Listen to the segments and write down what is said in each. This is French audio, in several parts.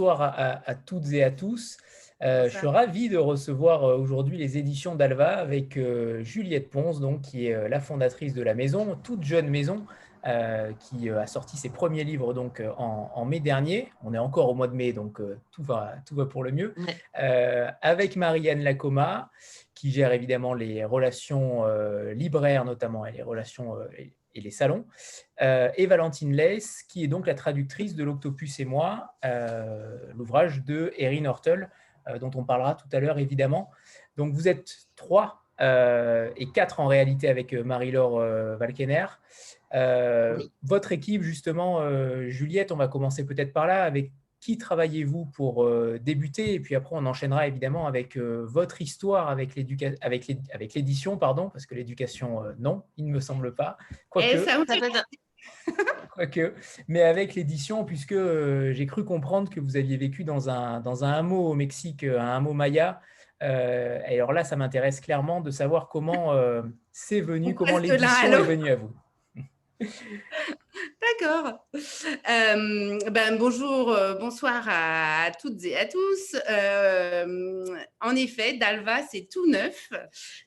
Bonsoir à toutes et à tous. Je suis Bonsoir. ravi de recevoir aujourd'hui les éditions d'Alva avec Juliette Ponce, donc, qui est la fondatrice de la maison, toute jeune maison, qui a sorti ses premiers livres donc, en mai dernier. On est encore au mois de mai, donc tout va pour le mieux. Ouais. Avec Marianne Lacoma, qui gère évidemment les relations libraires notamment et les relations et les salons. Et Valentine Leyss, qui est donc la traductrice de L'Octopus et moi, l'ouvrage de Erin Hortel, dont on parlera tout à l'heure évidemment. Donc vous êtes 3 et 4 en réalité avec Marie-Laure Valkener. Oui. Votre équipe justement, Juliette, on va commencer peut-être par là. Avec qui travaillez-vous pour débuter? Et puis après, on enchaînera évidemment avec votre histoire avec l'édition, pardon, parce que l'éducation, non, il ne me semble pas. Et Quoique, ça me fait quoique, mais avec l'édition, puisque j'ai cru comprendre que vous aviez vécu dans un hameau au Mexique, un hameau maya. Et alors là, ça m'intéresse clairement de savoir comment c'est venu, on comment passe de l'un à l'édition est l'autre. venue à vous. D'accord. Bonjour, bonsoir à toutes et à tous. En effet, Dalva, c'est tout neuf.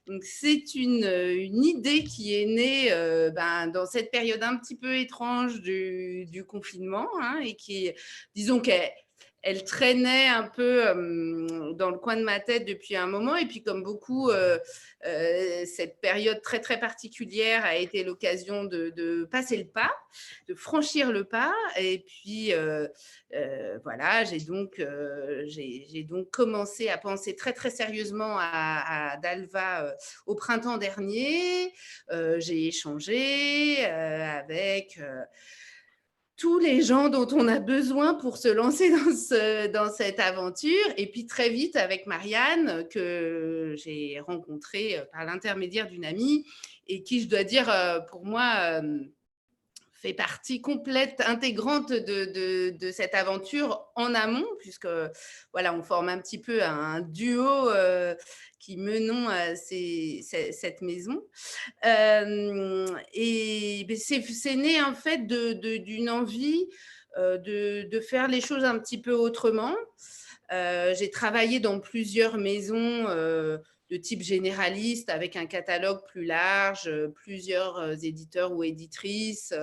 Donc, c'est une idée qui est née dans cette période un petit peu étrange du confinement, hein, et qui, disons qu'elle traînait un peu dans le coin de ma tête depuis un moment. Et puis, comme beaucoup, cette période très, très particulière a été l'occasion de passer le pas, de franchir le pas. Et puis, voilà, j'ai donc commencé à penser très, très sérieusement à Dalva au printemps dernier. J'ai échangé avec tous les gens dont on a besoin pour se lancer dans cette aventure. Et puis très vite avec Marianne, que j'ai rencontrée par l'intermédiaire d'une amie et qui, je dois dire, pour moi, fait partie complète, intégrante de cette aventure en amont, puisque voilà, on forme un petit peu un duo qui menons cette maison. Et c'est né en fait d'une envie de faire les choses un petit peu autrement. J'ai travaillé dans plusieurs maisons de type généraliste avec un catalogue plus large, plusieurs éditeurs ou éditrices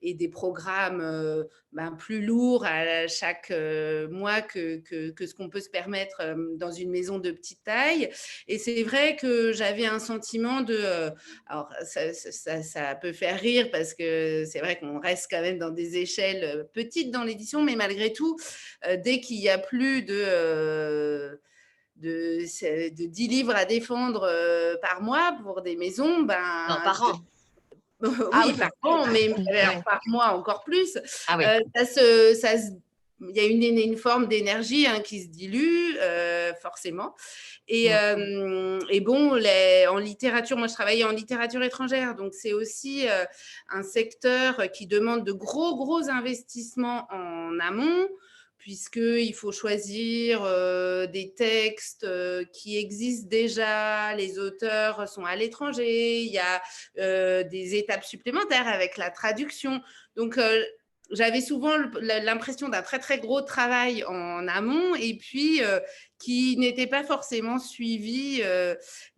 et des programmes plus lourds à chaque mois que ce qu'on peut se permettre dans une maison de petite taille. Et c'est vrai que j'avais un sentiment alors ça peut faire rire parce que c'est vrai qu'on reste quand même dans des échelles petites dans l'édition, mais malgré tout, dès qu'il n'y a plus de 10 livres à défendre par mois pour des maisons, Non, par an. Ah oui, oui. par an, mais Ouais. par mois encore plus. Ah oui. Il y a une forme d'énergie qui se dilue, forcément. Et bon, en littérature, moi je travaillais en littérature étrangère, donc c'est aussi un secteur qui demande de gros investissements en amont, puisqu'il faut choisir des textes qui existent déjà, les auteurs sont à l'étranger, il y a des étapes supplémentaires avec la traduction. Donc, j'avais souvent l'impression d'un très, très gros travail en amont et puis qui n'était pas forcément suivi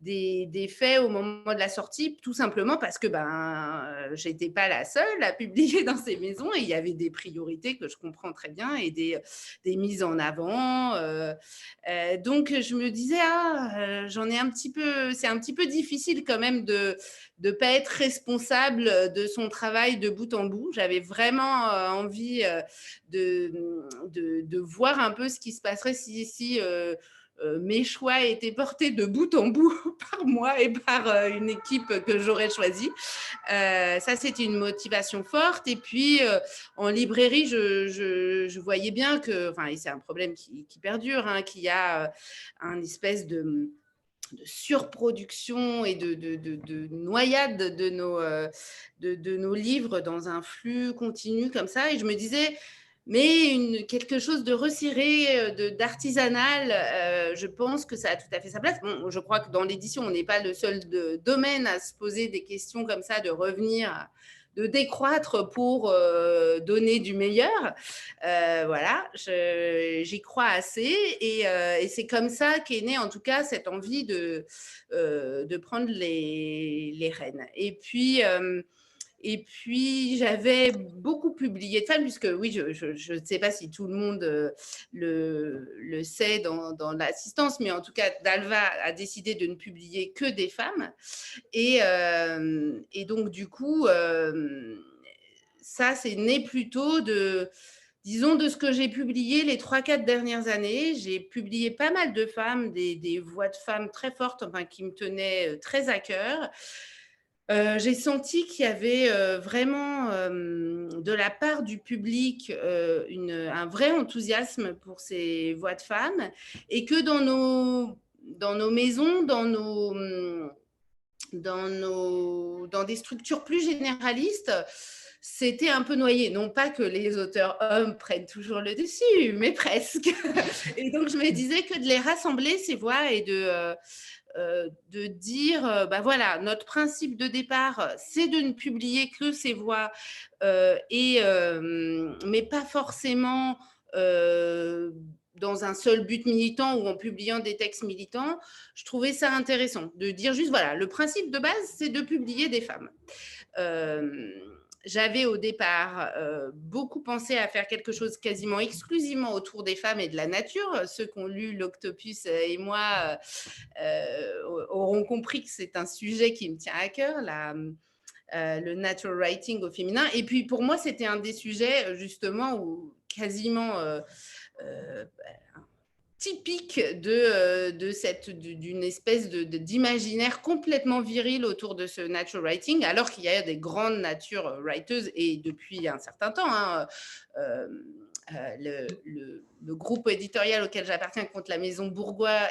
des faits au moment de la sortie, tout simplement parce que je n'étais pas la seule à publier dans ces maisons et il y avait des priorités que je comprends très bien et des mises en avant. Donc, je me disais, j'en ai un petit peu, c'est un petit peu difficile quand même de ne pas être responsable de son travail de bout en bout. J'avais vraiment envie de voir un peu ce qui se passerait si mes choix étaient portés de bout en bout par moi et par une équipe que j'aurais choisie. Ça, c'était une motivation forte. Et puis, en librairie, je voyais bien que, et c'est un problème qui perdure, qu'il y a un espèce de surproduction et de noyade de nos livres dans un flux continu comme ça. Et je me disais, mais quelque chose de resserré, d'artisanal, je pense que ça a tout à fait sa place. Bon, je crois que dans l'édition, on n'est pas le seul domaine à se poser des questions comme ça, de revenir décroître pour donner du meilleur. Voilà, j'y crois assez et c'est comme ça qu'est née en tout cas cette envie de prendre les rênes. Et puis, j'avais beaucoup publié de femmes, puisque oui, je ne sais pas si tout le monde le sait dans l'assistance, mais en tout cas, Dalva a décidé de ne publier que des femmes. Et donc, du coup, ça, c'est né plutôt disons, de ce que j'ai publié les 3-4 dernières années. J'ai publié pas mal de femmes, des voix de femmes très fortes, enfin, qui me tenaient très à cœur. J'ai senti qu'il y avait vraiment de la part du public un vrai enthousiasme pour ces voix de femmes et que dans nos maisons, dans des structures plus généralistes, c'était un peu noyé. Non pas que les auteurs hommes prennent toujours le dessus, mais presque. Et donc, je me disais que de les rassembler, ces voix, et de dire, voilà, notre principe de départ, c'est de ne publier que ces voix, mais pas forcément dans un seul but militant ou en publiant des textes militants. Je trouvais ça intéressant de dire juste, voilà, le principe de base, c'est de publier des femmes. J'avais au départ beaucoup pensé à faire quelque chose quasiment exclusivement autour des femmes et de la nature. Ceux qui ont lu L'Octopus et moi auront compris que c'est un sujet qui me tient à cœur, le natural writing au féminin. Et puis pour moi, c'était un des sujets justement où quasiment typique d'une espèce d'imaginaire complètement viril autour de ce natural writing, alors qu'il y a des grandes nature writers, et depuis un certain temps, hein, le groupe éditorial auquel j'appartiens, Contre la Maison Bourgois,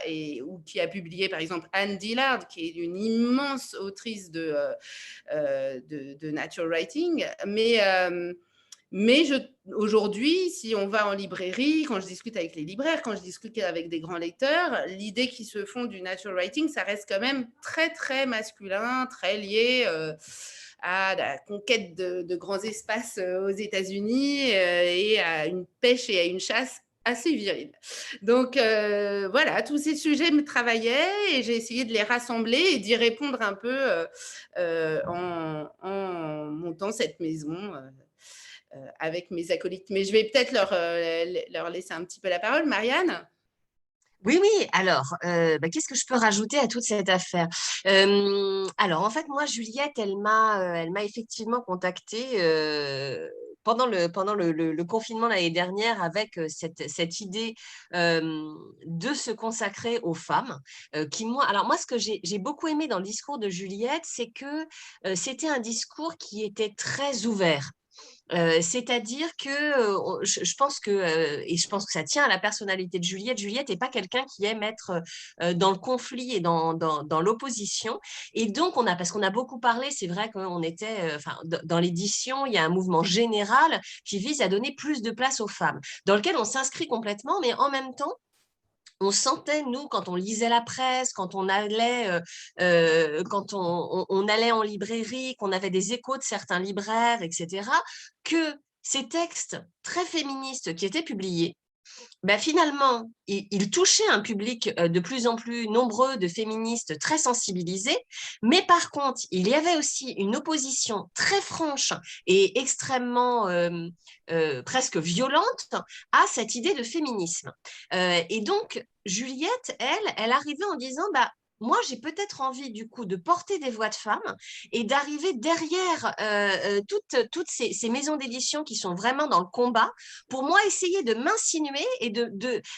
ou qui a publié par exemple Anne Dillard, qui est une immense autrice de natural writing, mais aujourd'hui, si on va en librairie, quand je discute avec les libraires, quand je discute avec des grands lecteurs, l'idée qui se font du natural writing, ça reste quand même très, très masculin, très lié à la conquête de grands espaces aux États-Unis et à une pêche et à une chasse assez virile. Donc, voilà, tous ces sujets me travaillaient et j'ai essayé de les rassembler et d'y répondre un peu en montant cette maison avec mes acolytes. Mais je vais peut-être leur laisser un petit peu la parole. Marianne ? Oui, oui. Alors, qu'est-ce que je peux rajouter à toute cette affaire? Alors, en fait, moi, Juliette, elle m'a effectivement contactée pendant le confinement l'année dernière avec cette idée de se consacrer aux femmes. Alors moi, ce que j'ai beaucoup aimé dans le discours de Juliette, c'est que c'était un discours qui était très ouvert. C'est-à-dire que je pense que, et je pense que ça tient à la personnalité de Juliette. Juliette n'est pas quelqu'un qui aime être dans le conflit et dans l'opposition. Et donc, parce qu'on a beaucoup parlé, c'est vrai qu'on était, dans l'édition, il y a un mouvement général qui vise à donner plus de place aux femmes, dans lequel on s'inscrit complètement, mais en même temps, on sentait, nous, quand on lisait la presse, quand on allait, quand on allait en librairie, qu'on avait des échos de certains libraires, etc., que ces textes très féministes qui étaient publiés, finalement, il touchait un public de plus en plus nombreux de féministes très sensibilisés, mais par contre, il y avait aussi une opposition très franche et extrêmement presque violente à cette idée de féminisme. Et donc, Juliette, elle arrivait en disant, moi, j'ai peut-être envie, du coup, de porter des voix de femmes et d'arriver derrière toutes ces maisons d'édition qui sont vraiment dans le combat, pour moi, essayer de m'insinuer et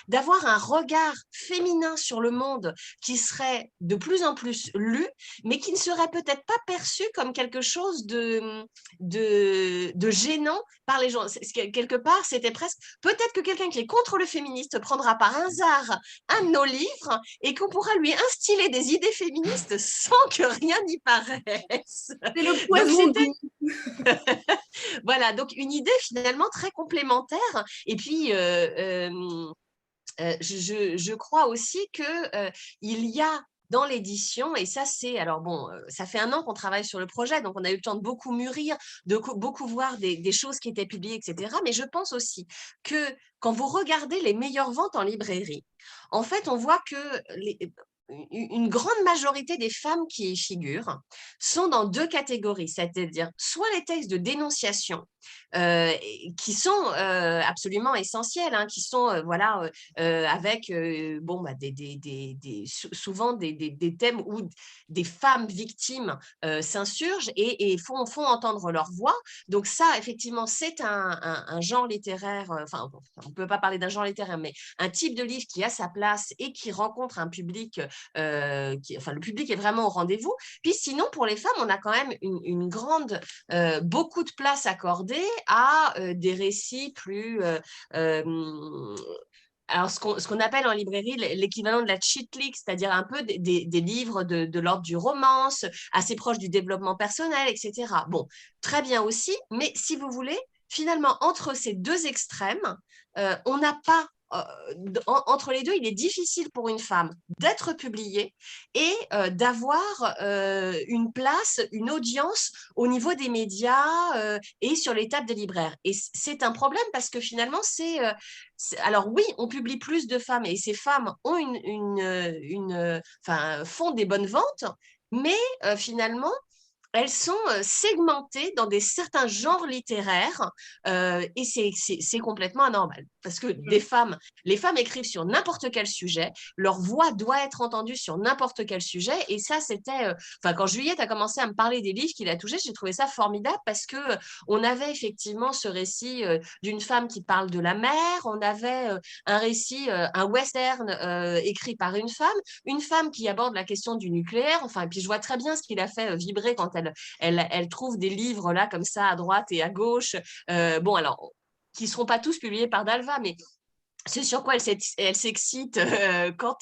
d'avoir un regard féminin sur le monde qui serait de plus en plus lu, mais qui ne serait peut-être pas perçu comme quelque chose de gênant par les gens. Quelque part, c'était presque... Peut-être que quelqu'un qui est contre le féministe prendra par hasard un de nos livres et qu'on pourra lui instiller des idées féministes sans que rien n'y paraisse. C'est le poison. Voilà, donc une idée finalement très complémentaire. Et puis, je crois aussi qu'il y a dans l'édition. Et ça, alors bon, ça fait 1 an qu'on travaille sur le projet, donc on a eu le temps de beaucoup mûrir, de beaucoup voir des choses qui étaient publiées, etc. Mais je pense aussi que quand vous regardez les meilleures ventes en librairie, en fait, on voit que une grande majorité des femmes qui y figurent sont dans 2 catégories, c'est-à-dire soit les textes de dénonciation, qui sont absolument essentiels, hein, qui sont avec souvent des thèmes où des femmes victimes s'insurgent et font entendre leur voix. Donc ça, effectivement, c'est un genre littéraire, on ne peut pas parler d'un genre littéraire, mais un type de livre qui a sa place et qui rencontre un public, le public est vraiment au rendez-vous. Puis sinon, pour les femmes, on a quand même une grande, beaucoup de place accordée à des récits plus… alors, ce qu'on appelle en librairie l'équivalent de la cheat leak, c'est-à-dire un peu des livres de l'ordre du romance, assez proches du développement personnel, etc. Bon, très bien aussi, mais si vous voulez, finalement, entre ces 2 extrêmes, on n'a pas… entre les 2, il est difficile pour une femme d'être publiée et d'avoir une place, une audience au niveau des médias et sur les tables des libraires. Et c'est un problème parce que finalement, alors oui, on publie plus de femmes et ces femmes ont font des bonnes ventes, mais finalement, elles sont segmentées dans certains genres littéraires et c'est complètement anormal parce que les femmes écrivent sur n'importe quel sujet, leur voix doit être entendue sur n'importe quel sujet et ça c'était… quand Juliette a commencé à me parler des livres qui l'a touchée, j'ai trouvé ça formidable parce que on avait effectivement ce récit d'une femme qui parle de la mer, on avait un récit, un western écrit par une femme qui aborde la question du nucléaire, et puis je vois très bien ce qui l'a fait vibrer quand elle trouve des livres là comme ça à droite et à gauche, alors qui ne seront pas tous publiés par Dalva, mais c'est sur quoi elle s'excite quand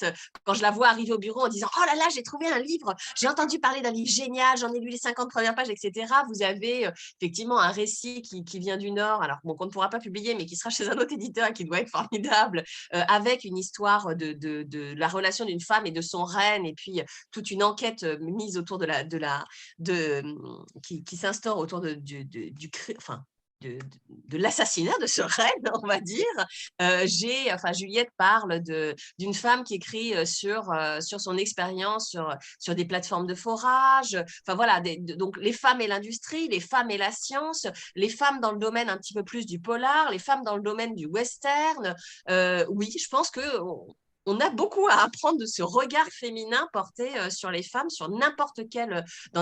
je la vois arriver au bureau en disant « Oh là là, j'ai trouvé un livre, j'ai entendu parler d'un livre génial, j'en ai lu les 50 premières pages, etc. » Vous avez effectivement un récit qui vient du Nord, alors qu'on ne pourra pas publier, mais qui sera chez un autre éditeur et qui doit être formidable, avec une histoire de la relation d'une femme et de son règne, et puis toute une enquête mise autour qui s'instaure autour de l'assassinat de ce reine, on va dire. Juliette parle d'une femme qui écrit sur son expérience sur des plateformes de forage. Donc les femmes et l'industrie, les femmes et la science, les femmes dans le domaine un petit peu plus du polar, les femmes dans le domaine du western. Oui, je pense que on a beaucoup à apprendre de ce regard féminin porté sur les femmes, dans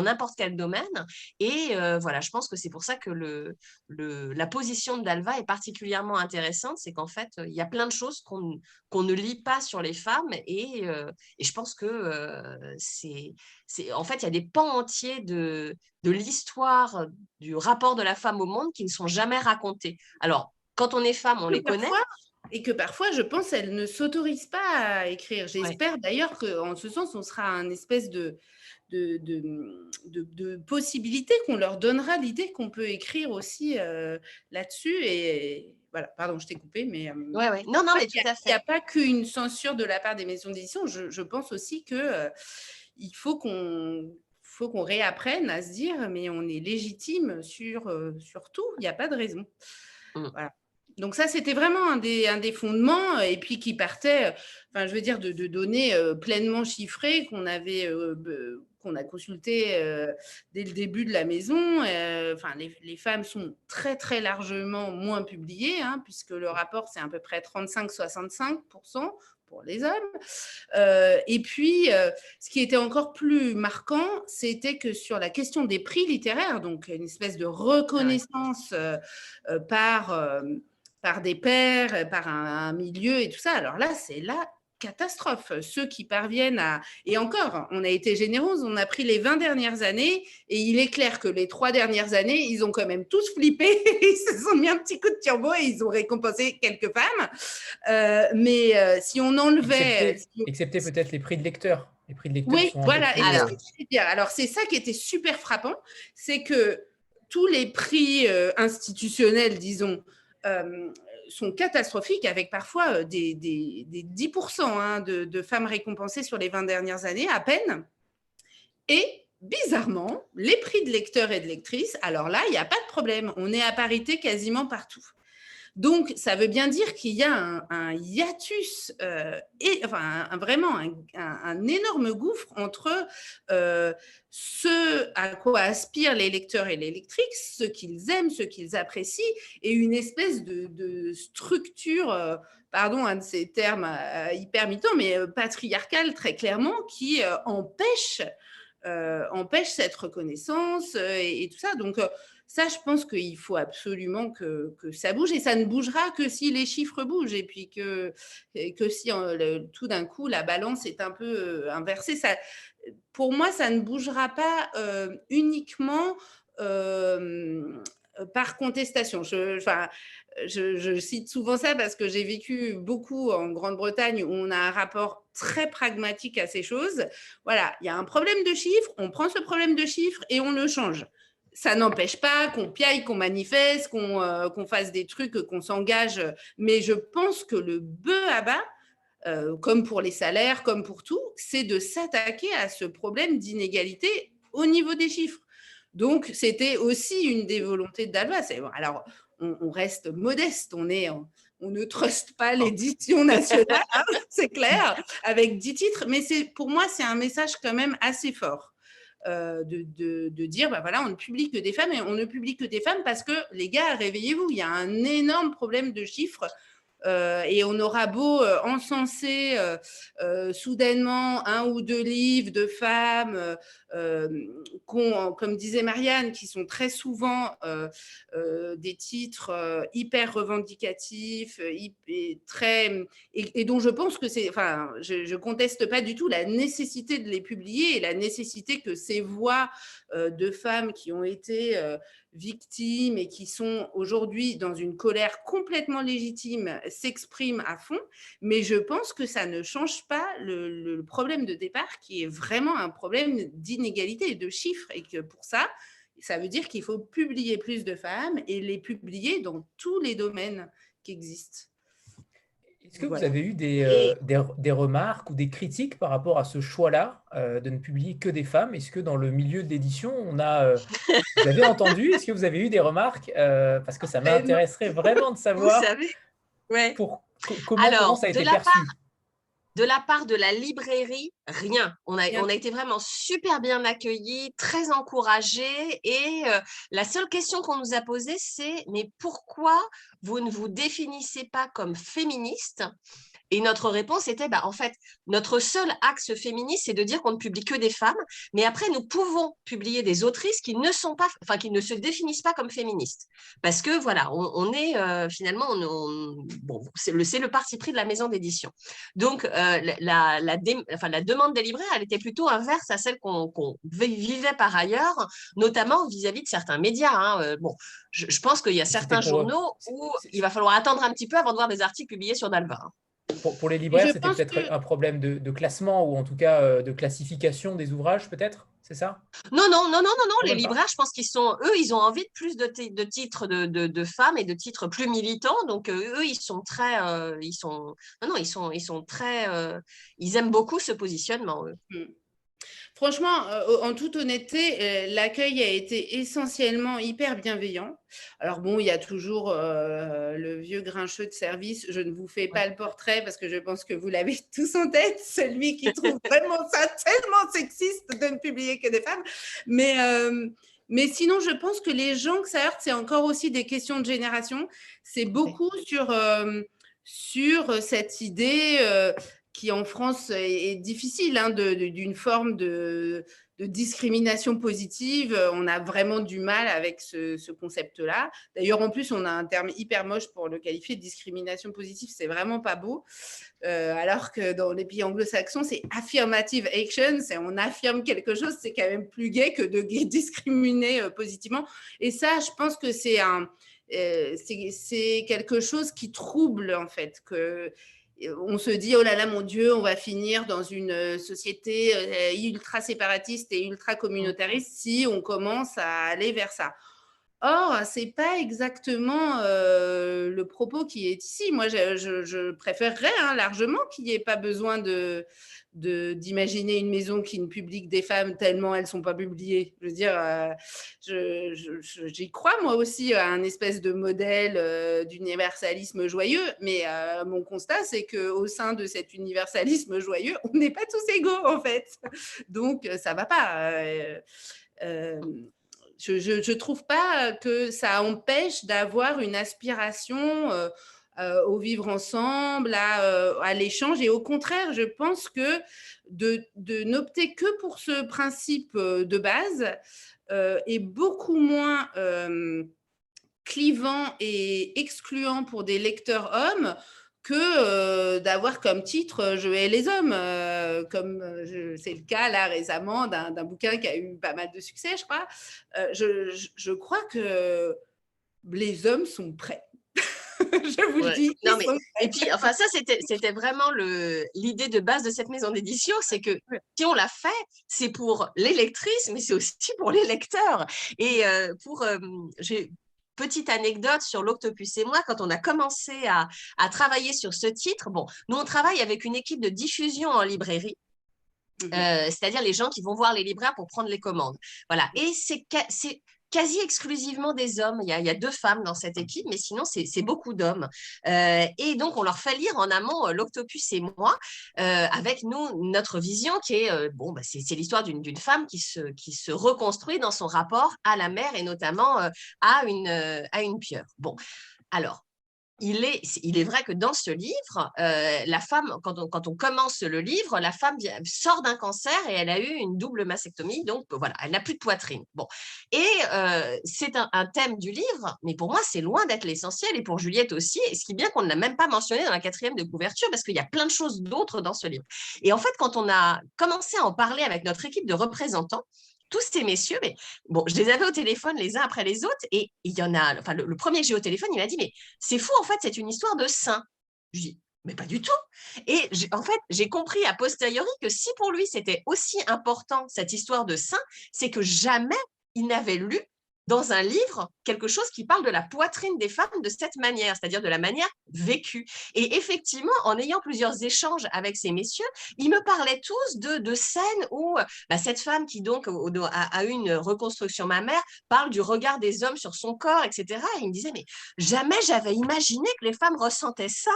n'importe quel domaine. Et je pense que c'est pour ça que la position de Dalva est particulièrement intéressante. C'est qu'en fait, il y a plein de choses qu'on ne lit pas sur les femmes. Et je pense que en fait, il y a des pans entiers de l'histoire du rapport de la femme au monde qui ne sont jamais racontés. Alors, quand on est femme, on les connaît. Et que parfois, je pense, elle ne s'autorise pas à écrire. J'espère d'ailleurs qu'en ce sens, on sera un espèce de possibilité qu'on leur donnera l'idée qu'on peut écrire aussi là-dessus. Et voilà, pardon, je t'ai coupé, mais… Ouais. Non, mais tout à fait. Il n'y a pas qu'une censure de la part des maisons d'édition. Je pense aussi qu'il faut qu'on réapprenne à se dire, mais on est légitime sur tout. Il n'y a pas de raison. Voilà. Donc ça, c'était vraiment un des fondements, et puis qui partait, de données pleinement chiffrées qu'on a consultées dès le début de la maison. Les femmes sont très, très largement moins publiées, hein, puisque le rapport, c'est à peu près 35-65% pour les hommes. Et puis, ce qui était encore plus marquant, c'était que sur la question des prix littéraires, donc une espèce de reconnaissance par des pairs, par un milieu et tout ça. Alors là, c'est la catastrophe. Ceux qui parviennent à… Et encore, on a été généreux, on a pris les 20 dernières années et il est clair que les 3 dernières années, ils ont quand même tous flippé. Ils se sont mis un petit coup de turbo et ils ont récompensé quelques femmes. Mais si on enlevait… Excepté peut-être les prix de lecteurs. Les prix de lecteurs oui, sont voilà. Alors, c'est ça qui était super frappant, c'est que tous les prix institutionnels, disons, sont catastrophiques, avec parfois des 10% de femmes récompensées sur les 20 dernières années, à peine. Et bizarrement, les prix de lecteurs et de lectrices, alors là, il n'y a pas de problème. On est à parité quasiment partout. Donc, ça veut bien dire qu'il y a un hiatus, vraiment un énorme gouffre entre ce à quoi aspirent les lecteurs et les lectrices, ce qu'ils aiment, ce qu'ils apprécient, et une espèce de structure, pardon, un de ces termes hyper mitants, mais patriarcale très clairement, qui empêche cette reconnaissance et tout ça. Donc, ça, je pense qu'il faut absolument que ça bouge, et ça ne bougera que si les chiffres bougent, et puis que si tout d'un coup la balance est un peu inversée. Ça, pour moi, ça ne bougera pas uniquement par contestation. Je cite souvent ça parce que j'ai vécu beaucoup en Grande-Bretagne, où on a un rapport très pragmatique à ces choses. Voilà, il y a un problème de chiffres, on prend ce problème de chiffres et on le change. Ça n'empêche pas qu'on piaille, qu'on manifeste, qu'on fasse des trucs, qu'on s'engage. Mais je pense que le bœuf à bas, comme pour les salaires, comme pour tout, c'est de s'attaquer à ce problème d'inégalité au niveau des chiffres. Donc, c'était aussi une des volontés de Dalva. Alors, on reste modeste, on ne truste pas l'édition nationale, hein, c'est clair, avec 10 titres, mais pour moi, c'est un message quand même assez fort. De dire, voilà, on ne publie que des femmes, et on ne publie que des femmes parce que, les gars, réveillez-vous, il y a un énorme problème de chiffres. Et on aura beau encenser soudainement un ou deux livres de femmes comme disait Marianne, qui sont très souvent des titres hyper revendicatifs et dont je pense que je conteste pas du tout la nécessité de les publier, et la nécessité que ces voix de femmes qui ont été victimes et qui sont aujourd'hui dans une colère complètement légitime s'expriment à fond, mais je pense que ça ne change pas le problème de départ, qui est vraiment un problème d'inégalité et de chiffres, et que pour ça veut dire qu'il faut publier plus de femmes et les publier dans tous les domaines qui existent. Est-ce que vous avez eu des remarques ou des critiques par rapport à ce choix-là de ne publier que des femmes? Est-ce que dans le milieu d'édition, vous avez entendu, est-ce que vous avez eu des remarques? Parce que ça m'intéresserait vraiment de savoir vous savez, ouais. comment ça a été perçu. De la part de la librairie, rien. On a été vraiment super bien accueillis, très encouragés. Et la seule question qu'on nous a posée, c'est « Mais pourquoi vous ne vous définissez pas comme féministe ?» Et notre réponse était, en fait, notre seul axe féministe, c'est de dire qu'on ne publie que des femmes, mais après, nous pouvons publier des autrices qui ne se définissent pas comme féministes. Parce que, voilà, on est finalement, c'est le parti pris de la maison d'édition. Donc, la demande des libraires, elle était plutôt inverse à celle qu'on vivait par ailleurs, notamment vis-à-vis de certains médias. Je pense qu'il y a certains journaux où il va falloir attendre un petit peu avant de voir des articles publiés sur Dalva. Pour les libraires, c'était peut-être un problème de classement, ou en tout cas de classification des ouvrages, peut-être, c'est ça? Non. Les libraires, je pense qu'ils ont envie de plus de titres de femmes et de titres plus militants. Donc eux, ils aiment beaucoup ce positionnement. Eux. Franchement, en toute honnêteté, l'accueil a été essentiellement hyper bienveillant. Alors bon, il y a toujours le vieux grincheux de service. Je ne vous fais pas le portrait parce que je pense que vous l'avez tous en tête, celui qui trouve vraiment ça tellement sexiste de ne publier que des femmes. Mais sinon, je pense que les gens que ça heurte, c'est encore aussi des questions de génération. C'est beaucoup sur cette idée qui en France est difficile, d'une forme de discrimination positive. On a vraiment du mal avec ce concept-là. D'ailleurs, en plus, on a un terme hyper moche pour le qualifier de discrimination positive. C'est vraiment pas beau. Alors que dans les pays anglo-saxons, c'est affirmative action. On affirme quelque chose, c'est quand même plus gai que de discriminer positivement. Et ça, je pense que c'est quelque chose qui trouble, en fait, on se dit, oh là là, mon Dieu, on va finir dans une société ultra séparatiste et ultra communautariste si on commence à aller vers ça. Or, c'est pas exactement le propos qui est ici. Moi, je préférerais largement qu'il n'y ait pas besoin d'imaginer une maison qui ne publie que des femmes tellement elles ne sont pas publiées. Je veux dire, j'y crois moi aussi à un espèce de modèle d'universalisme joyeux, mais mon constat, c'est qu'au sein de cet universalisme joyeux, on n'est pas tous égaux en fait. Donc, ça ne va pas. Euh, je ne trouve pas que ça empêche d'avoir une aspiration au vivre ensemble, à l'échange. Et au contraire, je pense que de n'opter que pour ce principe de base est beaucoup moins clivant et excluant pour des lecteurs hommes que d'avoir comme titre Je hais les hommes, comme c'est le cas là récemment d'un bouquin qui a eu pas mal de succès, je crois. Je crois que les hommes sont prêts. Je vous le dis. Non, mais, et puis, enfin, ça, c'était vraiment l'idée de base de cette maison d'édition, c'est que si on l'a fait, c'est pour les lectrices, mais c'est aussi pour les lecteurs. Et j'ai petite anecdote sur l'Octopus et moi, quand on a commencé à travailler sur ce titre, bon, nous, on travaille avec une équipe de diffusion en librairie. C'est-à-dire les gens qui vont voir les libraires pour prendre les commandes. Voilà. Et c'est quasi exclusivement des hommes. Il y a 2 femmes dans cette équipe, mais sinon, c'est beaucoup d'hommes. Et donc, on leur fait lire en amont l'Octopus et moi, avec nous, notre vision qui est, c'est l'histoire d'une femme qui se reconstruit dans son rapport à la mer et notamment à une pieuvre. Bon, alors, il est vrai que dans ce livre, la femme, quand on commence le livre, la femme sort d'un cancer et elle a eu une double mastectomie, donc voilà, elle n'a plus de poitrine. Bon, et c'est un thème du livre, mais pour moi, c'est loin d'être l'essentiel, et pour Juliette aussi, et ce qui est bien qu'on ne l'a même pas mentionné dans la 4e de couverture, parce qu'il y a plein de choses d'autres dans ce livre. Et en fait, quand on a commencé à en parler avec notre équipe de représentants, tous ces messieurs, mais bon, je les avais au téléphone les uns après les autres, et il y en a, enfin, le premier que j'ai au téléphone, il m'a dit, mais c'est fou, en fait, c'est une histoire de saint. Je dis, mais pas du tout. Et en fait, j'ai compris a posteriori que si pour lui, c'était aussi important, cette histoire de saint, c'est que jamais il n'avait lu dans un livre quelque chose qui parle de la poitrine des femmes de cette manière, c'est-à-dire de la manière vécue. Et effectivement, en ayant plusieurs échanges avec ces messieurs, ils me parlaient tous de scènes où cette femme qui donc a eu une reconstruction mammaire parle du regard des hommes sur son corps, etc. Et il me disait, mais jamais j'avais imaginé que les femmes ressentaient ça.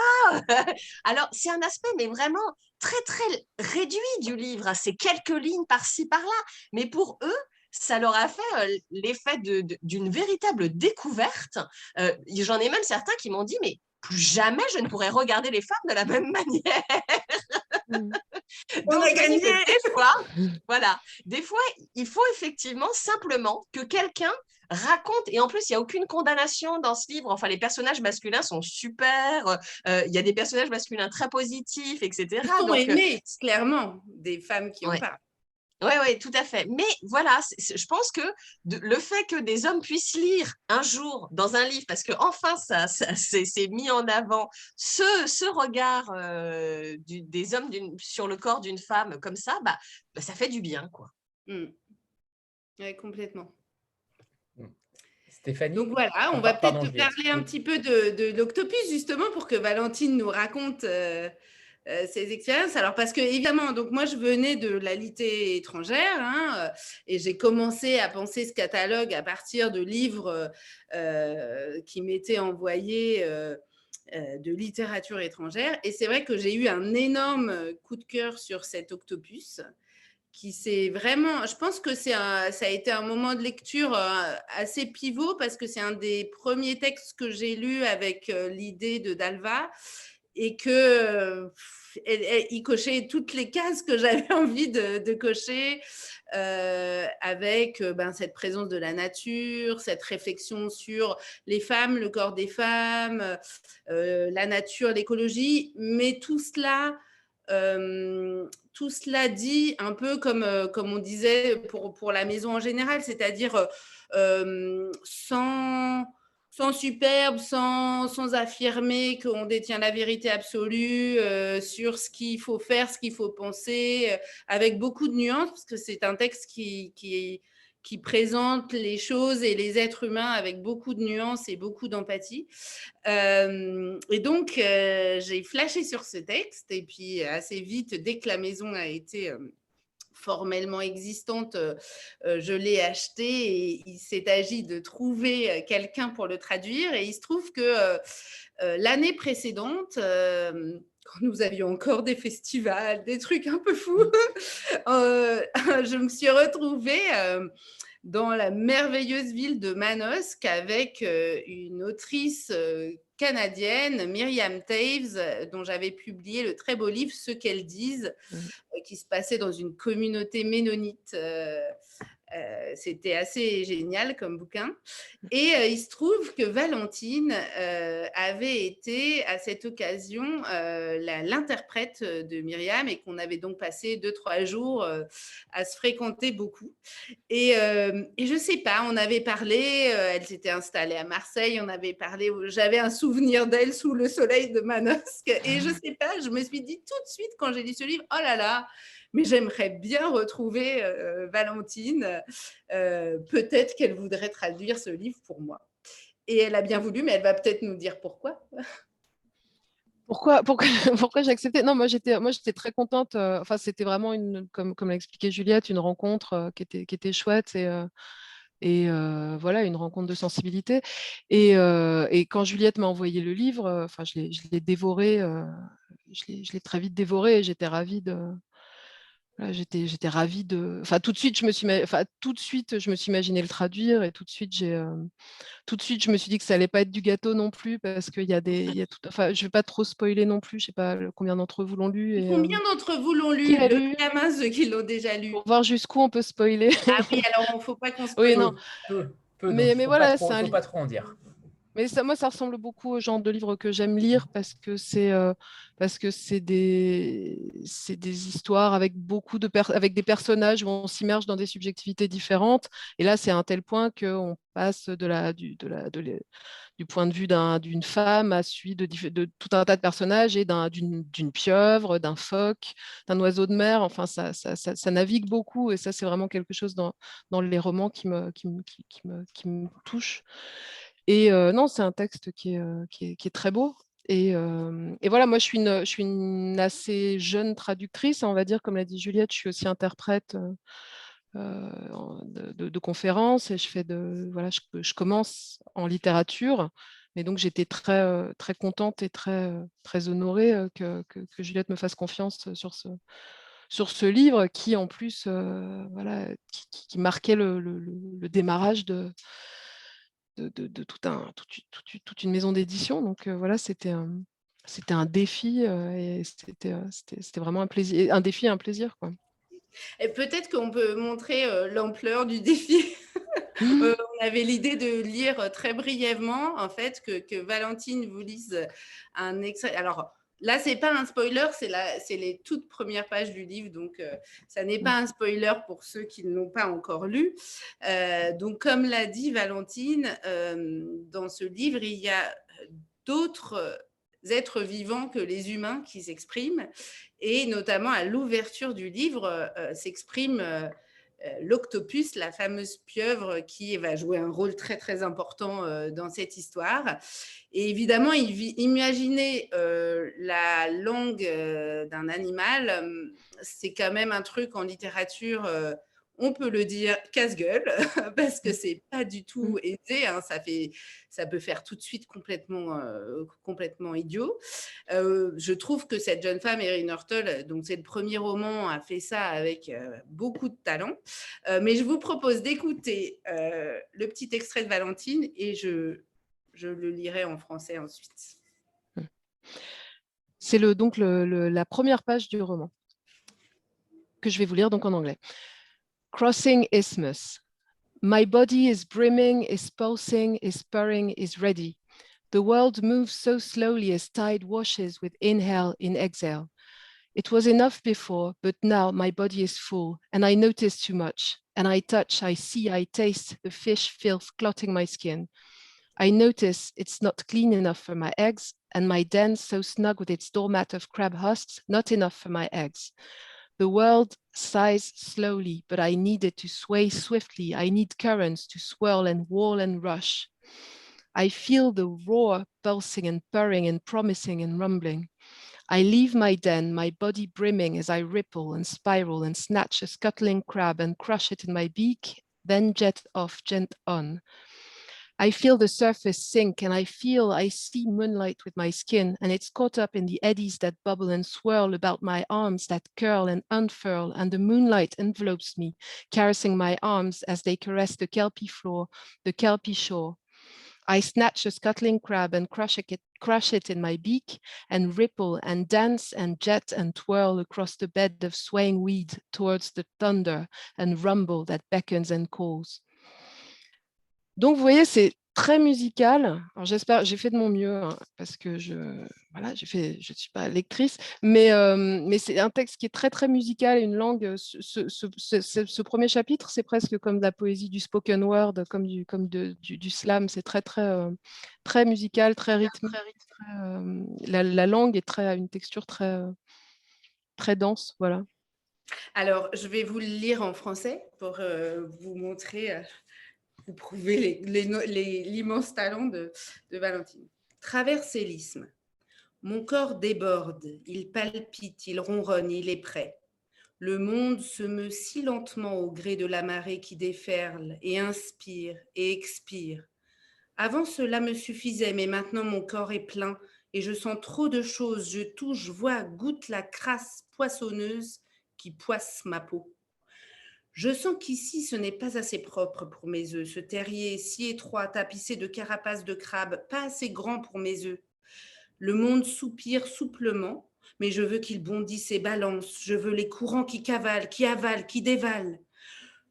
Alors, c'est un aspect, mais vraiment très, très réduit du livre. C'est quelques lignes par-ci, par-là. Mais pour eux, ça leur a fait l'effet d'une véritable découverte. J'en ai même certains qui m'ont dit, mais plus jamais je ne pourrais regarder les femmes de la même manière. On a gagné. Des fois, il faut effectivement simplement que quelqu'un raconte, et en plus, il n'y a aucune condamnation dans ce livre. Enfin, les personnages masculins sont super, il y a des personnages masculins très positifs, etc. Il faut aimer, clairement, des femmes qui en parlent. Oui, tout à fait. Mais voilà, je pense que le fait que des hommes puissent lire un jour dans un livre, parce qu'enfin, ça c'est mis en avant, ce regard des hommes sur le corps d'une femme comme ça, ça fait du bien, quoi. Oui, complètement. Stéphanie. Donc voilà, on va peut-être parler un petit peu de l'Octopus, justement, pour que Valentine nous raconte ses expériences. Alors, parce que, évidemment, donc moi, je venais de la litté étrangère, et j'ai commencé à penser ce catalogue à partir de livres qui m'étaient envoyés de littérature étrangère. Et c'est vrai que j'ai eu un énorme coup de cœur sur cet Octopus, qui c'est vraiment, je pense que ça a été un moment de lecture assez pivot, parce que c'est un des premiers textes que j'ai lus avec l'idée de Dalva, et que il cochait toutes les cases que j'avais envie de cocher, avec cette présence de la nature, cette réflexion sur les femmes, le corps des femmes, la nature, l'écologie, mais tout cela dit un peu comme on disait pour la maison en général, c'est-à-dire sans superbe, sans affirmer qu'on détient la vérité absolue sur ce qu'il faut faire, ce qu'il faut penser, avec beaucoup de nuances, parce que c'est un texte qui qui présente les choses et les êtres humains avec beaucoup de nuances et beaucoup d'empathie. Et donc, j'ai flashé sur ce texte et puis assez vite, dès que la maison a été formellement existante, je l'ai acheté et il s'est agi de trouver quelqu'un pour le traduire. Et il se trouve que l'année précédente, quand nous avions encore des festivals, des trucs un peu fous, je me suis retrouvée dans la merveilleuse ville de Manosque avec une autrice canadienne, Myriam Taves, dont j'avais publié le très beau livre Ce qu'elles disent, qui se passait dans une communauté ménonite. C'était assez génial comme bouquin. Et il se trouve que Valentine avait été à cette occasion l'interprète de Myriam et qu'on avait donc passé 2-3 jours à se fréquenter beaucoup. Et je ne sais pas, on avait parlé, elle s'était installée à Marseille, on avait parlé, j'avais un souvenir d'elle sous le soleil de Manosque. Et je ne sais pas, je me suis dit tout de suite quand j'ai lu ce livre, oh là là, mais j'aimerais bien retrouver Valentine. Peut-être qu'elle voudrait traduire ce livre pour moi. Et elle a bien voulu, mais elle va peut-être nous dire pourquoi. Pourquoi j'ai accepté? Non, moi j'étais très contente. Enfin, c'était vraiment comme l'a expliqué Juliette, une rencontre qui était chouette et voilà, une rencontre de sensibilité. Et quand Juliette m'a envoyé le livre, enfin, je l'ai dévoré, je l'ai très vite dévoré et j'étais ravie de. Voilà, j'étais ravie de. Enfin, tout de suite, je me suis imaginé le traduire et tout de suite, je me suis dit que ça allait pas être du gâteau non plus parce qu'il y a enfin, je vais pas trop spoiler non plus. Je sais pas combien d'entre vous l'ont lu. Et, combien d'entre vous l'ont lu? qui l'a Le lu gamin, ceux qui l'ont déjà lu. pour voir jusqu'où on peut spoiler. Ah oui, alors il ne faut pas qu'on Oui, spoile. non. Peu, Mais donc il voilà, faut pas trop en dire. Mais moi, ça ressemble beaucoup au genre de livre que j'aime lire parce que c'est des histoires avec avec des personnages où on s'immerge dans des subjectivités différentes. Et là, c'est à un tel point qu'on passe du point de vue d'une femme à celui de tout un tas de personnages et d'une pieuvre, d'un phoque, d'un oiseau de mer. Enfin, ça navigue beaucoup et ça, c'est vraiment quelque chose dans les romans qui me touche. Et non, c'est un texte qui est très beau. Et voilà, moi, je suis une assez jeune traductrice, on va dire, comme l'a dit Juliette, je suis aussi interprète de conférences et voilà, je commence en littérature. Mais donc, j'étais très, très contente et très honorée que Juliette me fasse confiance sur ce livre qui, en plus, voilà, qui marquait le démarrage de toute une maison d'édition. Donc voilà, c'était un défi et c'était vraiment un plaisir, un défi et un plaisir, quoi. Et peut-être qu'on peut montrer l'ampleur du défi. On avait l'idée de lire très brièvement, en fait, que Valentine vous lise un extrait. Alors là, c'est pas un spoiler, c'est les toutes premières pages du livre, donc ça n'est pas un spoiler pour ceux qui ne l'ont pas encore lu. Donc, comme l'a dit Valentine, dans ce livre, il y a d'autres êtres vivants que les humains qui s'expriment, et notamment à l'ouverture du livre s'exprime l'octopus, la fameuse pieuvre qui va jouer un rôle très très important dans cette histoire. Et évidemment, imaginer la langue d'un animal, c'est quand même un truc en littérature, on peut le dire, casse-gueule, parce que c'est pas du tout aisé, hein, ça peut faire tout de suite complètement idiot. Je trouve que cette jeune femme, Erin Hurtle, donc c'est le premier roman, a fait ça avec beaucoup de talent. Mais je vous propose d'écouter le petit extrait de Valentine et je le lirai en français ensuite. C'est donc la première page du roman que je vais vous lire donc en anglais. Crossing Isthmus. My body is brimming, is pulsing, is purring, is ready. The world moves so slowly as tide washes with inhale in exhale. It was enough before, but now my body is full, and I notice too much. And I touch, I see, I taste the fish filth clotting my skin. I notice it's not clean enough for my eggs, and my den so snug with its doormat of crab husks, not enough for my eggs. The world sighs slowly, but I need it to sway swiftly. I need currents to swirl and wall and rush. I feel the roar pulsing and purring and promising and rumbling. I leave my den, my body brimming as I ripple and spiral and snatch a scuttling crab and crush it in my beak, then jet off, gent on. I feel the surface sink and I see moonlight with my skin, and it's caught up in the eddies that bubble and swirl about my arms that curl and unfurl, and the moonlight envelopes me, caressing my arms as they caress the kelpie floor, the kelpie shore. I snatch a scuttling crab and crush it in my beak, and ripple and dance and jet and twirl across the bed of swaying weed towards the thunder and rumble that beckons and calls. Donc, vous voyez, c'est très musical. Alors, j'espère, j'ai fait de mon mieux hein, parce que je ne suis pas lectrice, mais c'est un texte qui est très, très musical et une langue. Ce premier chapitre, c'est presque comme de la poésie du spoken word, comme du slam. C'est très, très, très musical, très rythmé. La langue est a une texture très, très dense. Voilà. Alors, je vais vous le lire en français pour vous montrer... vous prouvez l'immense talent de Valentine. Traverser l'isthme. Mon corps déborde, il palpite, il ronronne, il est prêt. Le monde se meut si lentement au gré de la marée qui déferle et inspire et expire. Avant cela me suffisait, mais maintenant mon corps est plein et je sens trop de choses. Je touche, vois, goûte la crasse poissonneuse qui poisse ma peau. Je sens qu'ici, ce n'est pas assez propre pour mes œufs. Ce terrier si étroit, tapissé de carapaces de crabe, pas assez grand pour mes œufs. Le monde soupire souplement, mais je veux qu'il bondisse et balance. Je veux les courants qui cavalent, qui avalent, qui dévalent.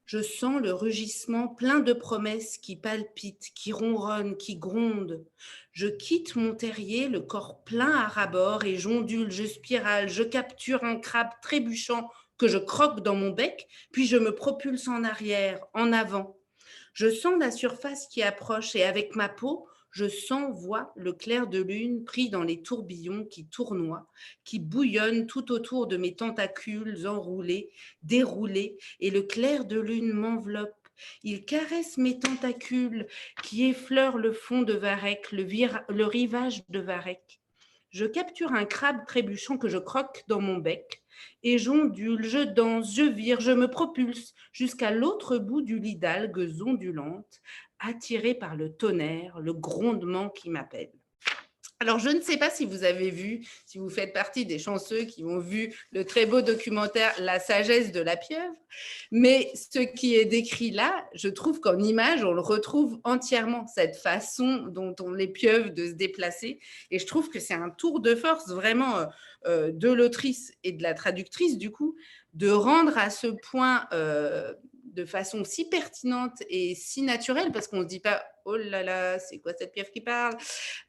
Je sens le rugissement plein de promesses qui palpitent, qui ronronnent, qui grondent. Je quitte mon terrier, le corps plein à ras-bord, et j'ondule, je spirale, je capture un crabe trébuchant que je croque dans mon bec, puis je me propulse en arrière, en avant. Je sens la surface qui approche et avec ma peau, je sens, vois le clair de lune pris dans les tourbillons qui tournoient, qui bouillonnent tout autour de mes tentacules enroulés, déroulés, et le clair de lune m'enveloppe. Il caresse mes tentacules qui effleurent le fond de Varech, le rivage de Varech. Je capture un crabe trébuchant que je croque dans mon bec et j'ondule, je danse, je vire, je me propulse jusqu'à l'autre bout du lit d'algues ondulantes, attiré par le tonnerre, le grondement qui m'appelle. Alors, je ne sais pas si vous avez vu, si vous faites partie des chanceux qui ont vu le très beau documentaire « La sagesse de la pieuvre », mais ce qui est décrit là, je trouve qu'en image, on le retrouve entièrement, cette façon dont ont les pieuvres de se déplacer. Et je trouve que c'est un tour de force vraiment de l'autrice et de la traductrice, du coup, de rendre à ce point... de façon si pertinente et si naturelle, parce qu'on ne se dit pas « Oh là là, c'est quoi cette pieuvre qui parle ?»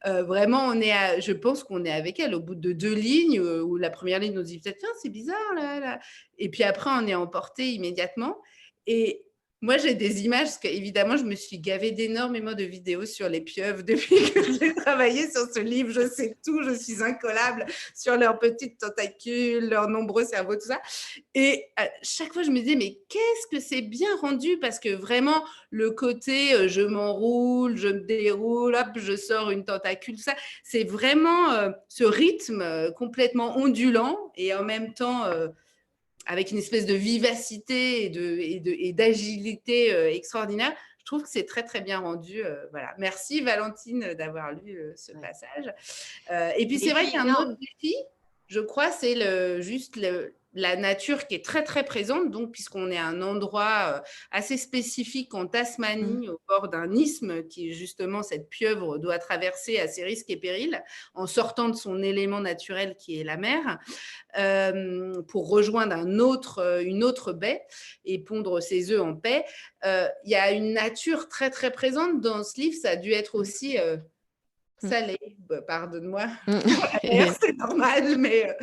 Vraiment, je pense qu'on est avec elle au bout de 2 lignes, où la première ligne nous dit peut-être « c'est bizarre là, là ». Et puis après, on est emporté immédiatement. Et moi, j'ai des images, parce qu'évidemment, je me suis gavée d'énormément de vidéos sur les pieuvres depuis que j'ai travaillé sur ce livre. Je sais tout, je suis incollable sur leurs petites tentacules, leurs nombreux cerveaux, tout ça. Et à chaque fois, je me disais, mais qu'est-ce que c'est bien rendu? Parce que vraiment, le côté je m'enroule, je me déroule, hop, je sors une tentacule, tout ça, c'est vraiment ce rythme complètement ondulant et en même temps... avec une espèce de vivacité et d'agilité extraordinaire. Je trouve que c'est très, très bien rendu. Voilà. Merci, Valentine, d'avoir lu ce passage. Et puis, c'est vrai qu'il y a un autre défi, je crois, c'est juste la nature qui est très, très présente, donc, puisqu'on est à un endroit assez spécifique en Tasmanie, au bord d'un isthme, qui, justement, cette pieuvre doit traverser à ses risques et périls, en sortant de son élément naturel qui est la mer, pour rejoindre une autre baie et pondre ses œufs en paix. Il y a une nature très, très présente dans ce livre. Ça a dû être aussi... salé, pardonne-moi, c'est normal, mais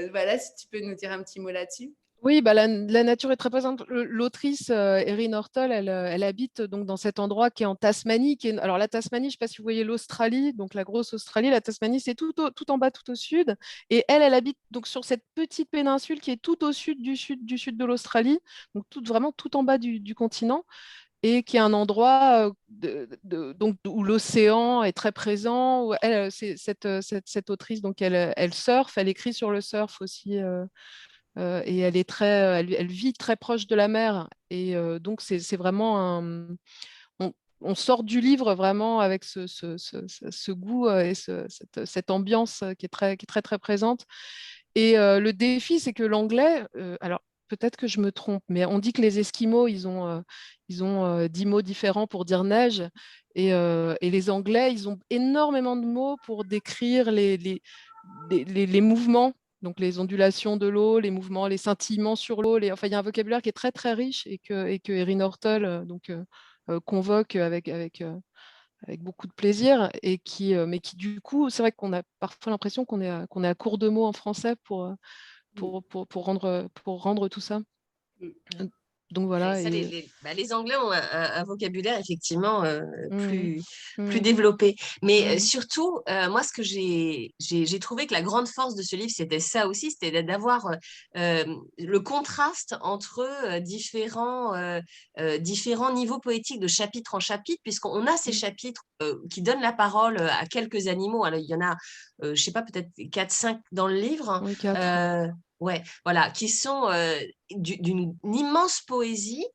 voilà, si tu peux nous dire un petit mot là-dessus. Oui, bah, la nature est très présente. L'autrice Erin Hortol, elle habite donc dans cet endroit qui est en Tasmanie. Alors la Tasmanie, je ne sais pas si vous voyez l'Australie, donc la grosse Australie. La Tasmanie, c'est tout en bas, tout au sud. Et elle habite donc sur cette petite péninsule qui est tout au sud du sud de l'Australie, donc vraiment tout en bas du continent, et qui est un endroit donc, où l'océan est très présent. Où cette autrice, donc elle surfe, elle écrit sur le surf aussi. Et elle vit très proche de la mer. Et donc, c'est vraiment on sort du livre vraiment avec ce goût et cette ambiance qui est très, très présente. Et le défi, c'est que l'anglais, alors peut-être que je me trompe, mais on dit que les Esquimaux, ils ont 10 mots différents pour dire neige. Et les Anglais, ils ont énormément de mots pour décrire les mouvements, donc les ondulations de l'eau, les mouvements, les scintillements sur l'eau. Enfin, il y a un vocabulaire qui est très, très riche et que Erin Hortol convoque avec beaucoup de plaisir mais qui du coup, c'est vrai qu'on a parfois l'impression qu'on est à court de mots en français pour rendre tout ça. Donc Ouais, voilà. ça, les Anglais ont un vocabulaire effectivement Mm, plus mm, développé. Mais mm, surtout, moi, ce que j'ai trouvé que la grande force de ce livre, c'était ça aussi, c'était d'avoir le contraste entre différents niveaux poétiques de chapitre en chapitre, puisqu'on a ces mm. chapitres qui donnent la parole à quelques animaux. Alors, il y en a, je sais pas, peut-être 4, 5 dans le livre. Oui, 4. Ouais, voilà, qui sont d'une immense poésie.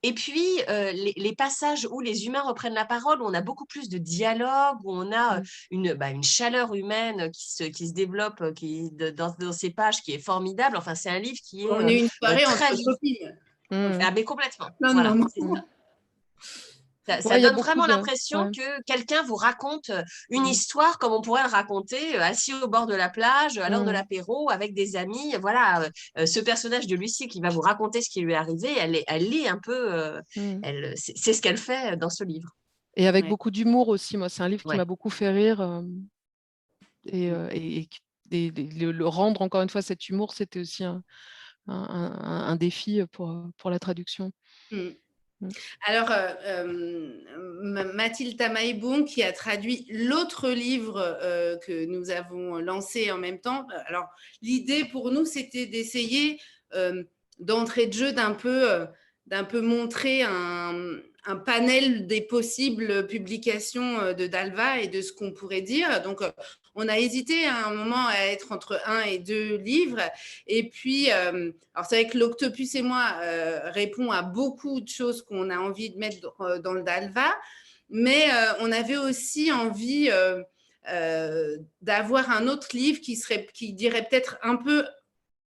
Et puis, les passages où les humains reprennent la parole, où on a beaucoup plus de dialogue, où on a une chaleur humaine qui se développe dans ces pages, qui est formidable. Enfin, c'est un livre qui est On est une soirée entre très vif. copines. Mm, Ah, mais complètement. Plein de Voilà, moments. c'est ça. mm. Ça Ouais, il y a donne beaucoup vraiment de. l'impression Ouais. que quelqu'un vous raconte une Mm, histoire comme on pourrait le raconter assis au bord de la plage, à l'heure de mm, l'apéro, avec des amis. Voilà, ce personnage de Lucie qui va vous raconter ce qui lui est arrivé, elle lit un peu, mm. c'est ce qu'elle fait dans ce livre. Et avec Ouais. beaucoup d'humour aussi. Moi, c'est un livre qui Ouais. m'a beaucoup fait rire. Le rendre, encore une fois, cet humour, c'était aussi un défi pour la traduction. Mm. Mm. Alors, Mathilde Tamaïboum, qui a traduit l'autre livre que nous avons lancé en même temps. Alors, l'idée pour nous, c'était d'essayer d'entrée de jeu d'un peu montrer un panel des possibles publications de Dalva et de ce qu'on pourrait dire. Donc, on a hésité à un moment à être entre 1 et 2 livres. Et puis, alors c'est vrai que l'Octopus et moi répond à beaucoup de choses qu'on a envie de mettre dans le Dalva, mais on avait aussi envie d'avoir un autre livre qui dirait peut-être un peu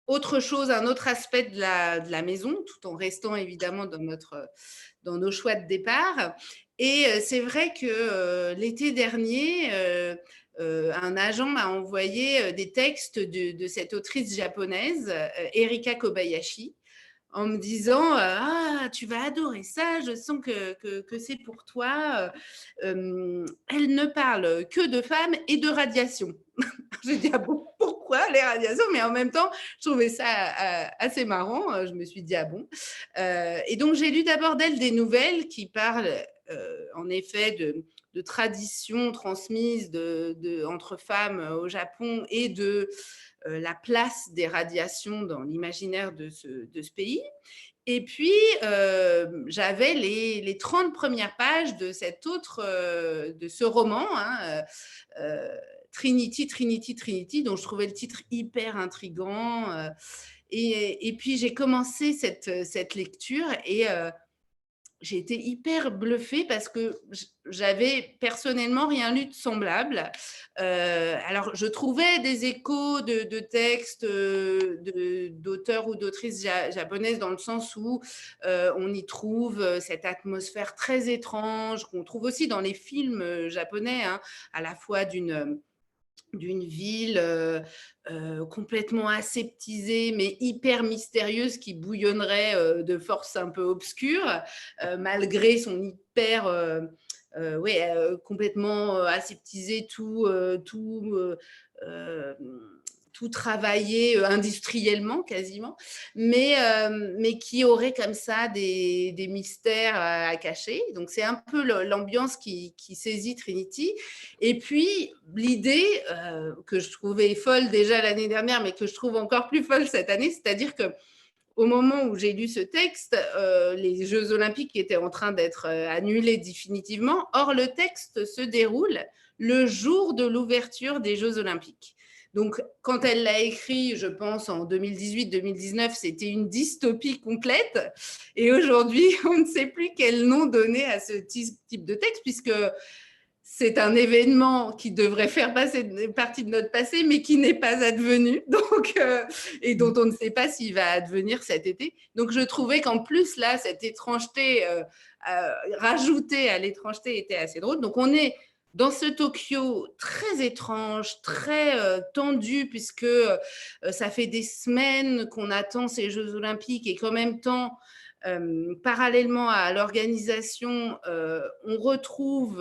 autre chose, un autre aspect de la maison, tout en restant évidemment dans nos choix de départ. Et c'est vrai que l'été dernier, un agent m'a envoyé des textes de cette autrice japonaise, Erika Kobayashi, en me disant ah, tu vas adorer ça, je sens que c'est pour toi. Elle ne parle que de femmes et de radiation. J'ai dit ah bon, pourquoi les radiations? Mais en même temps, je trouvais ça assez marrant. Je me suis dit ah bon. Et donc j'ai lu d'abord d'elle des nouvelles qui parlent en effet de traditions transmises entre femmes au Japon et de la place des radiations dans l'imaginaire de ce pays. Et puis, j'avais les 30 premières pages de de ce roman, hein, Trinity, Trinity, Trinity, dont je trouvais le titre hyper intriguant. Et puis, j'ai commencé cette lecture et j'ai été hyper bluffée parce que j'avais personnellement rien lu de semblable. Alors, je trouvais des échos de textes d'auteurs ou d'autrices japonaises dans le sens où on y trouve cette atmosphère très étrange qu'on trouve aussi dans les films japonais, hein, à la fois d'une ville complètement aseptisée, mais hyper mystérieuse, qui bouillonnerait de forces un peu obscures, malgré son hyper... complètement aseptisé, tout tout travaillé industriellement quasiment, mais qui aurait comme ça des mystères à cacher. Donc, c'est un peu l'ambiance qui saisit Trinity. Et puis, l'idée que je trouvais folle déjà l'année dernière, mais que je trouve encore plus folle cette année, c'est-à-dire que au moment où j'ai lu ce texte, les Jeux Olympiques étaient en train d'être annulés définitivement. Or, le texte se déroule le jour de l'ouverture des Jeux Olympiques. Donc, quand elle l'a écrit, je pense, en 2018-2019, c'était une dystopie complète. Et aujourd'hui, on ne sait plus quel nom donner à ce type de texte, puisque c'est un événement qui devrait faire partie de notre passé, mais qui n'est pas advenu, donc, et dont on ne sait pas s'il va advenir cet été. Donc, je trouvais qu'en plus, là, cette étrangeté rajoutée à l'étrangeté était assez drôle. Donc, on est dans ce Tokyo très étrange, très tendu, puisque ça fait des semaines qu'on attend ces Jeux Olympiques et qu'en même temps, parallèlement à l'organisation, on retrouve,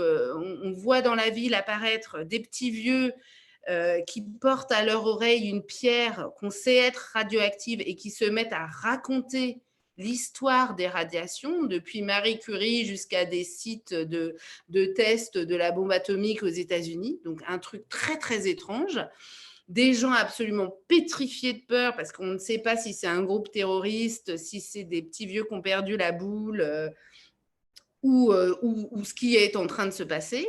on voit dans la ville apparaître des petits vieux qui portent à leur oreille une pierre qu'on sait être radioactive et qui se mettent à raconter l'histoire des radiations, depuis Marie Curie jusqu'à des sites de tests de la bombe atomique aux États-Unis. Donc, un truc très, très étrange. Des gens absolument pétrifiés de peur parce qu'on ne sait pas si c'est un groupe terroriste, si c'est des petits vieux qui ont perdu la boule ou ce qui est en train de se passer.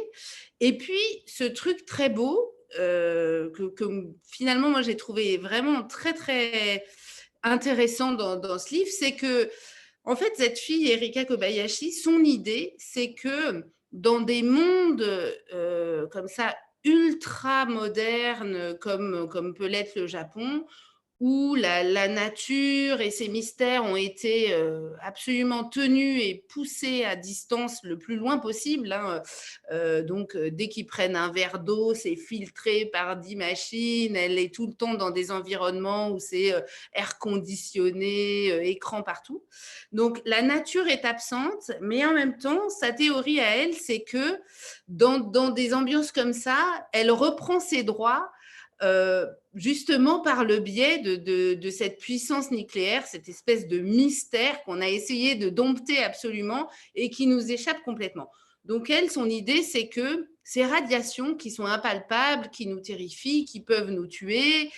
Et puis, ce truc très beau que finalement, moi, j'ai trouvé vraiment très, très intéressant dans ce livre, c'est que, en fait, cette fille, Erika Kobayashi, son idée, c'est que dans des mondes comme ça, ultra moderne comme peut l'être le Japon, où la nature et ses mystères ont été absolument tenus et poussés à distance le plus loin possible. Donc, dès qu'ils prennent un verre d'eau, c'est filtré par 10 machines. Elle est tout le temps dans des environnements où c'est air conditionné, écran partout. Donc, la nature est absente, mais en même temps, sa théorie à elle, c'est que dans des ambiances comme ça, elle reprend ses droits justement par le biais de cette puissance nucléaire, cette espèce de mystère qu'on a essayé de dompter absolument et qui nous échappe complètement. Donc elle, son idée, c'est que ces radiations qui sont impalpables, qui nous terrifient, qui peuvent nous tuer,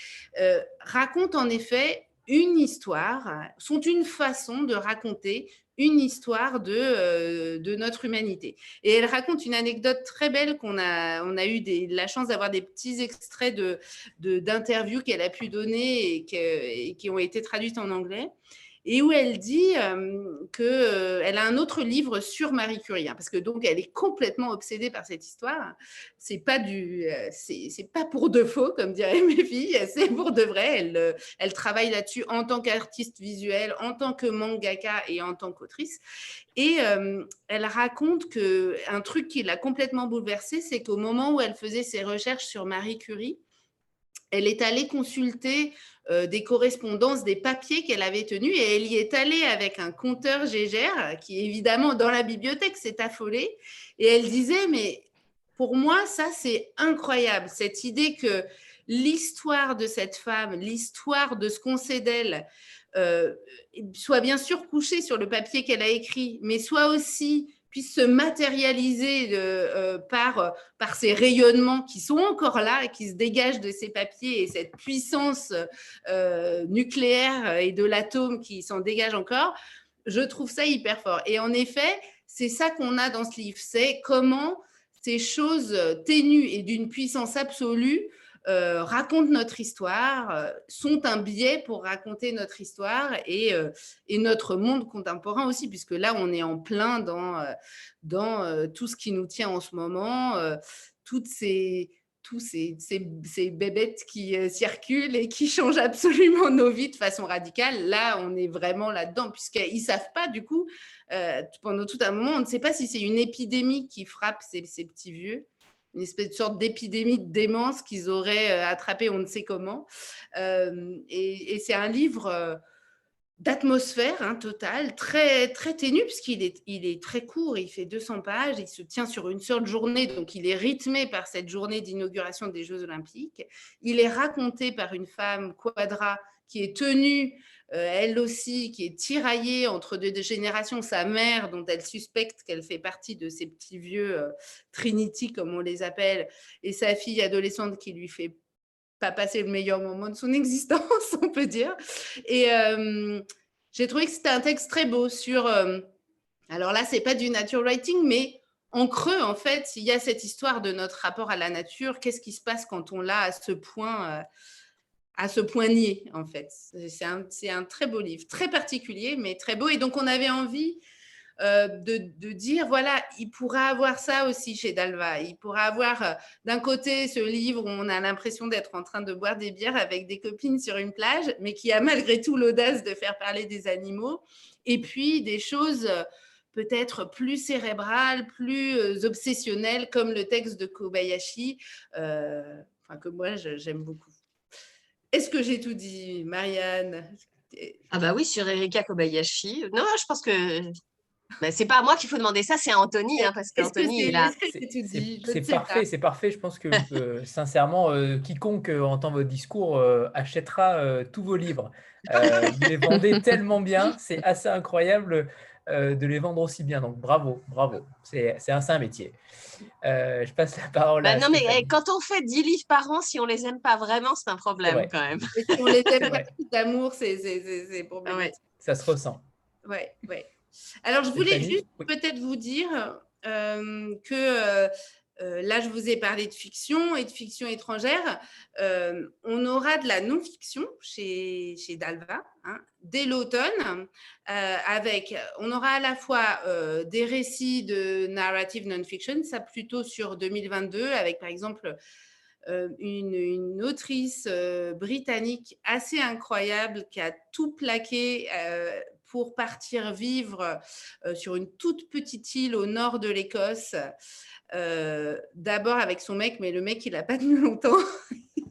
racontent en effet une histoire, sont une façon de raconter une histoire de notre humanité. Et elle raconte une anecdote très belle on a eu la chance d'avoir des petits extraits d'interviews qu'elle a pu donner et qui ont été traduites en anglais, et où elle dit qu'elle a un autre livre sur Marie Curie, parce que donc elle est complètement obsédée par cette histoire. C'est pas pour de faux, comme diraient mes filles, c'est pour de vrai. Elle travaille là-dessus en tant qu'artiste visuelle, en tant que mangaka et en tant qu'autrice. Et elle raconte qu'un truc qui l'a complètement bouleversée, c'est qu'au moment où elle faisait ses recherches sur Marie Curie, elle est allée consulter des correspondances, des papiers qu'elle avait tenus, et elle y est allée avec un compteur Gégère qui, évidemment, dans la bibliothèque, s'est affolé. Et elle disait, mais pour moi, ça, c'est incroyable, cette idée que l'histoire de cette femme, l'histoire de ce qu'on sait d'elle, soit bien sûr couchée sur le papier qu'elle a écrit, mais soit aussi puisse se matérialiser par ces rayonnements qui sont encore là et qui se dégagent de ces papiers, et cette puissance nucléaire et de l'atome qui s'en dégage encore. Je trouve ça hyper fort. Et en effet, c'est ça qu'on a dans ce livre, c'est comment ces choses ténues et d'une puissance absolue racontent notre histoire, sont un biais pour raconter notre histoire et notre monde contemporain aussi, puisque là, on est en plein dans tout ce qui nous tient en ce moment, tous ces bébêtes qui circulent et qui changent absolument nos vies de façon radicale. Là, on est vraiment là-dedans, puisqu'ils ne savent pas, du coup, pendant tout un moment, on ne sait pas si c'est une épidémie qui frappe ces petits vieux, une espèce de sorte d'épidémie de démence qu'ils auraient attrapé on ne sait comment. Et c'est un livre d'atmosphère totale, très, très ténue, puisqu'il est très court, il fait 200 pages, il se tient sur une seule journée, donc il est rythmé par cette journée d'inauguration des Jeux Olympiques. Il est raconté par une femme, Quadra, qui est tenue, elle aussi, qui est tiraillée entre deux générations, sa mère, dont elle suspecte qu'elle fait partie de ces petits vieux Trinity, comme on les appelle, et sa fille adolescente qui lui fait pas passer le meilleur moment de son existence, on peut dire. Et j'ai trouvé que c'était un texte très beau sur... alors là, c'est pas du nature writing, mais en creux, en fait, il y a cette histoire de notre rapport à la nature. Qu'est-ce qui se passe quand on l'a à ce point nié, en fait. C'est un très beau livre, très particulier, mais très beau. Et donc, on avait envie de dire, voilà, il pourra avoir ça aussi chez Dalva. Il pourra avoir d'un côté ce livre où on a l'impression d'être en train de boire des bières avec des copines sur une plage, mais qui a malgré tout l'audace de faire parler des animaux. Et puis des choses peut-être plus cérébrales, plus obsessionnelles, comme le texte de Kobayashi, que moi j'aime beaucoup. Est-ce que j'ai tout dit, Marianne? Ah bah oui, sur Erika Kobayashi. Non, je pense que c'est pas à moi qu'il faut demander ça, c'est à Anthony, parce qu'Anthony, il a... C'est parfait. Je pense que sincèrement, quiconque entend votre discours achètera tous vos livres. Vous les vendez tellement bien, c'est assez incroyable de les vendre aussi bien. Donc bravo. C'est un métier. Je passe la parole à non, mais Stéphanie. quand on fait 10 livres par an, si on les aime pas vraiment, c'est un problème quand même. Et si on les aime pas d'amour, c'est problématique. Ça se ressent. Ouais. Alors, je voulais juste peut-être vous dire que là, je vous ai parlé de fiction et de fiction étrangère. On aura de la non-fiction chez Dalva dès l'automne. On aura à la fois des récits de narrative non-fiction, ça plutôt sur 2022, avec par exemple une autrice britannique assez incroyable qui a tout plaqué pour partir vivre sur une toute petite île au nord de l'Écosse, d'abord avec son mec, mais le mec, il n'a pas tenu longtemps.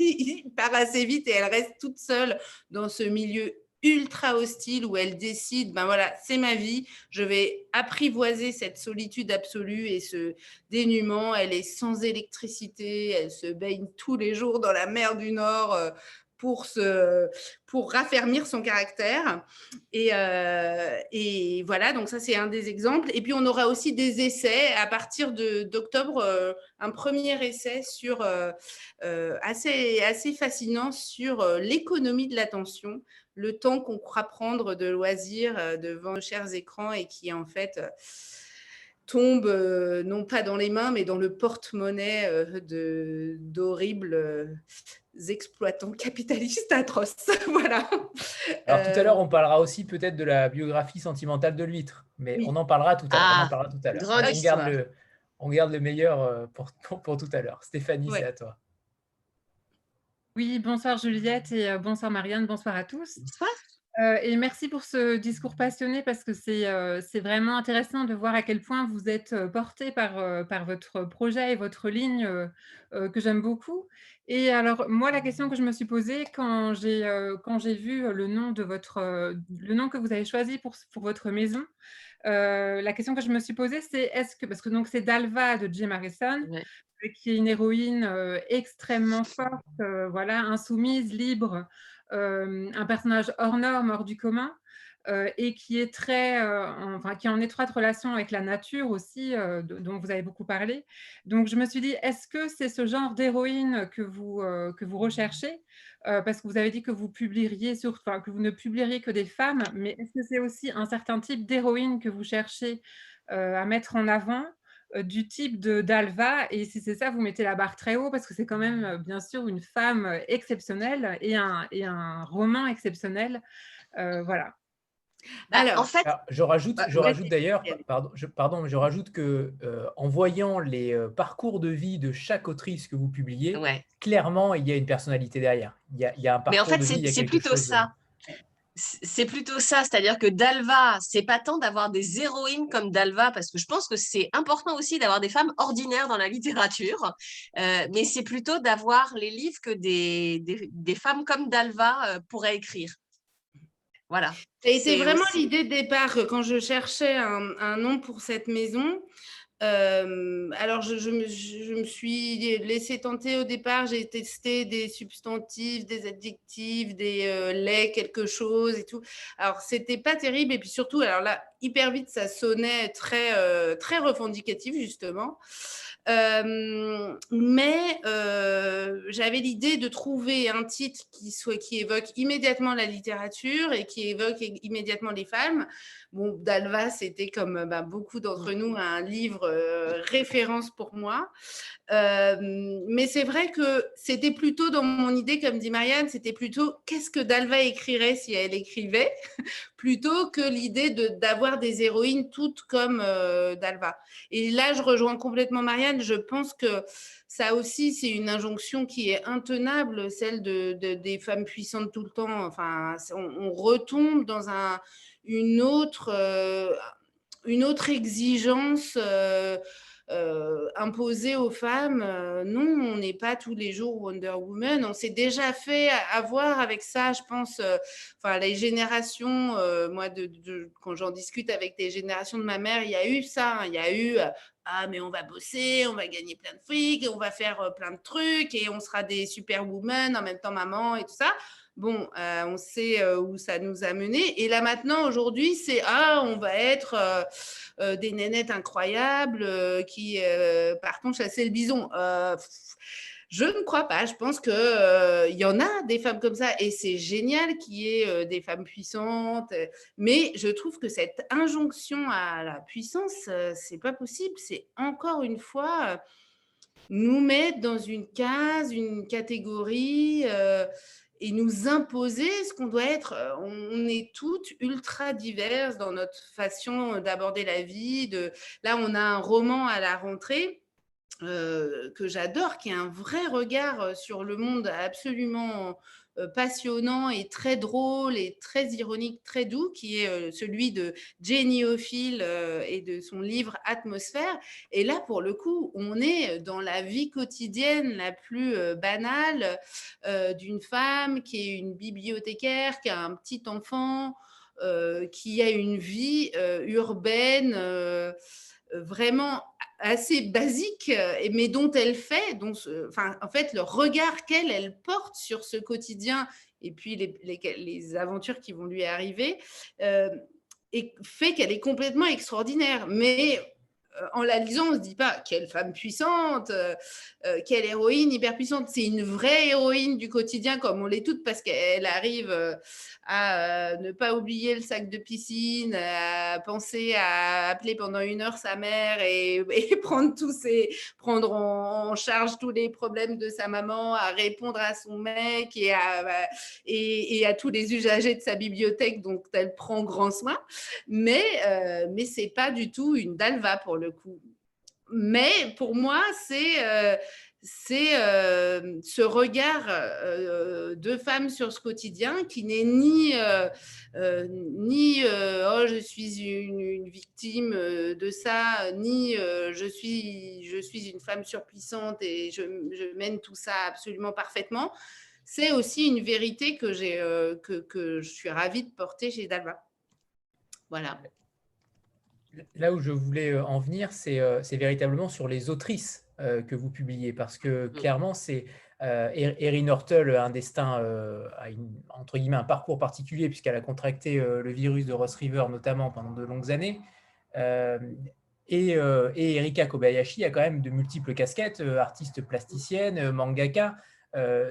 Il part assez vite et elle reste toute seule dans ce milieu ultra hostile où elle décide, ben voilà, c'est ma vie, je vais apprivoiser cette solitude absolue et ce dénuement. Elle est sans électricité, elle se baigne tous les jours dans la mer du Nord pour raffermir son caractère. Et voilà, donc ça, c'est un des exemples. Et puis, on aura aussi des essais à partir d'octobre, un premier essai sur, assez fascinant sur l'économie de l'attention, le temps qu'on croit prendre de loisirs devant nos chers écrans et qui, en fait, tombe non pas dans les mains, mais dans le porte-monnaie d'horribles exploitants capitalistes atroces. Voilà. Alors, tout à l'heure, on parlera aussi peut-être de la biographie sentimentale de l'huître, mais on en parlera tout à l'heure. On garde le meilleur pour tout à l'heure. Stéphanie, c'est à toi. Oui, bonsoir Juliette et bonsoir Marianne, bonsoir à tous. Bonsoir. Et merci pour ce discours passionné parce que c'est vraiment intéressant de voir à quel point vous êtes porté par votre projet et votre ligne que j'aime beaucoup. Et alors, moi, la question que je me suis posée quand j'ai vu le nom que vous avez choisi pour votre maison, la question que je me suis posée, c'est parce que donc c'est Dalva de Jim Harrison, qui est une héroïne extrêmement forte, insoumise, libre, un personnage hors norme, hors du commun, et qui est qui est en étroite relation avec la nature aussi, dont vous avez beaucoup parlé. Donc, je me suis dit, est-ce que c'est ce genre d'héroïne que vous recherchez, parce que vous avez dit que vous que vous ne publieriez que des femmes, mais est-ce que c'est aussi un certain type d'héroïne que vous cherchez à mettre en avant, du type de Dalva, et si c'est ça, vous mettez la barre très haut parce que c'est quand même bien sûr une femme exceptionnelle et un roman exceptionnel. Voilà. Alors, en fait, je rajoute d'ailleurs, je rajoute que en voyant les parcours de vie de chaque autrice que vous publiez, clairement, il y a une personnalité derrière. Il y a un parcours de vie. Mais en fait, c'est plutôt ça. C'est plutôt ça, c'est-à-dire que Dalva, c'est pas tant d'avoir des héroïnes comme Dalva, parce que je pense que c'est important aussi d'avoir des femmes ordinaires dans la littérature, mais c'est plutôt d'avoir les livres que des femmes comme Dalva pourraient écrire. Voilà. Ça a été C'est vraiment aussi… l'idée de départ quand je cherchais un nom pour cette maison. Alors, je me suis laissée tenter au départ. J'ai testé des substantifs, des adjectifs, des les quelque chose et tout. Alors, c'était pas terrible. Et puis surtout, alors là, hyper vite, ça sonnait très revendicatif, justement. Mais j'avais l'idée de trouver un titre qui évoque immédiatement la littérature et qui évoque immédiatement les femmes. Bon, Dalva, c'était comme beaucoup d'entre nous un livre référence pour moi. Mais c'est vrai que c'était plutôt dans mon idée, comme dit Marianne, c'était plutôt qu'est-ce que Dalva écrirait si elle écrivait, plutôt que l'idée d'avoir des héroïnes toutes comme Dalva. Et là, je rejoins complètement Marianne. Je pense que ça aussi, c'est une injonction qui est intenable, celle des femmes puissantes tout le temps. Enfin, on retombe dans une autre exigence imposée aux femmes. Non, on n'est pas tous les jours Wonder Woman. On s'est déjà fait avoir avec ça, je pense. Enfin, les générations, moi, quand j'en discute avec les générations de ma mère, il y a eu ça. Il y a eu ah, mais on va bosser, on va gagner plein de fric, on va faire plein de trucs et on sera des superwomen en même temps maman et tout ça. Bon, on sait où ça nous a mené. Et là maintenant, aujourd'hui, c'est on va être des nénettes incroyables qui partons chasser le bison. Je ne crois pas. Je pense qu'il y en a des femmes comme ça et c'est génial qu'il y ait des femmes puissantes. Mais je trouve que cette injonction à la puissance, c'est pas possible. C'est encore une fois nous mettre dans une case, une catégorie et nous imposer ce qu'on doit être. On est toutes ultra diverses dans notre façon d'aborder la vie. Là, on a un roman à la rentrée que j'adore, qui a un vrai regard sur le monde absolument passionnant et très drôle et très ironique, très doux, qui est celui de Jenny Ophil et de son livre Atmosphère. Et là, pour le coup, on est dans la vie quotidienne la plus banale d'une femme qui est une bibliothécaire, qui a un petit enfant, qui a une vie urbaine vraiment assez basique, mais dont elle fait, en fait, le regard qu'elle porte sur ce quotidien et puis les aventures qui vont lui arriver, et fait qu'elle est complètement extraordinaire. Mais en la lisant, on ne se dit pas quelle femme puissante, quelle héroïne hyper puissante. C'est une vraie héroïne du quotidien, comme on l'est toutes, parce qu'elle arrive à ne pas oublier le sac de piscine, à penser à appeler pendant 1 heure sa mère et prendre en charge tous les problèmes de sa maman, à répondre à son mec et à tous les usagers de sa bibliothèque dont elle prend grand soin. Mais c'est pas du tout une Dalva pour le coup. Mais pour moi, c'est ce regard de femme sur ce quotidien qui n'est ni oh, je suis une victime de ça, ni je suis une femme surpuissante et je mène tout ça absolument parfaitement. C'est aussi une vérité que je suis ravie de porter chez Dalva. Voilà. Là où je voulais en venir, c'est véritablement sur les autrices que vous publiez, parce que clairement, c'est Erin Hortel, un destin, entre guillemets, un parcours particulier, puisqu'elle a contracté le virus de Ross River, notamment pendant de longues années. Et Erika Kobayashi a quand même de multiples casquettes, artiste plasticienne, mangaka.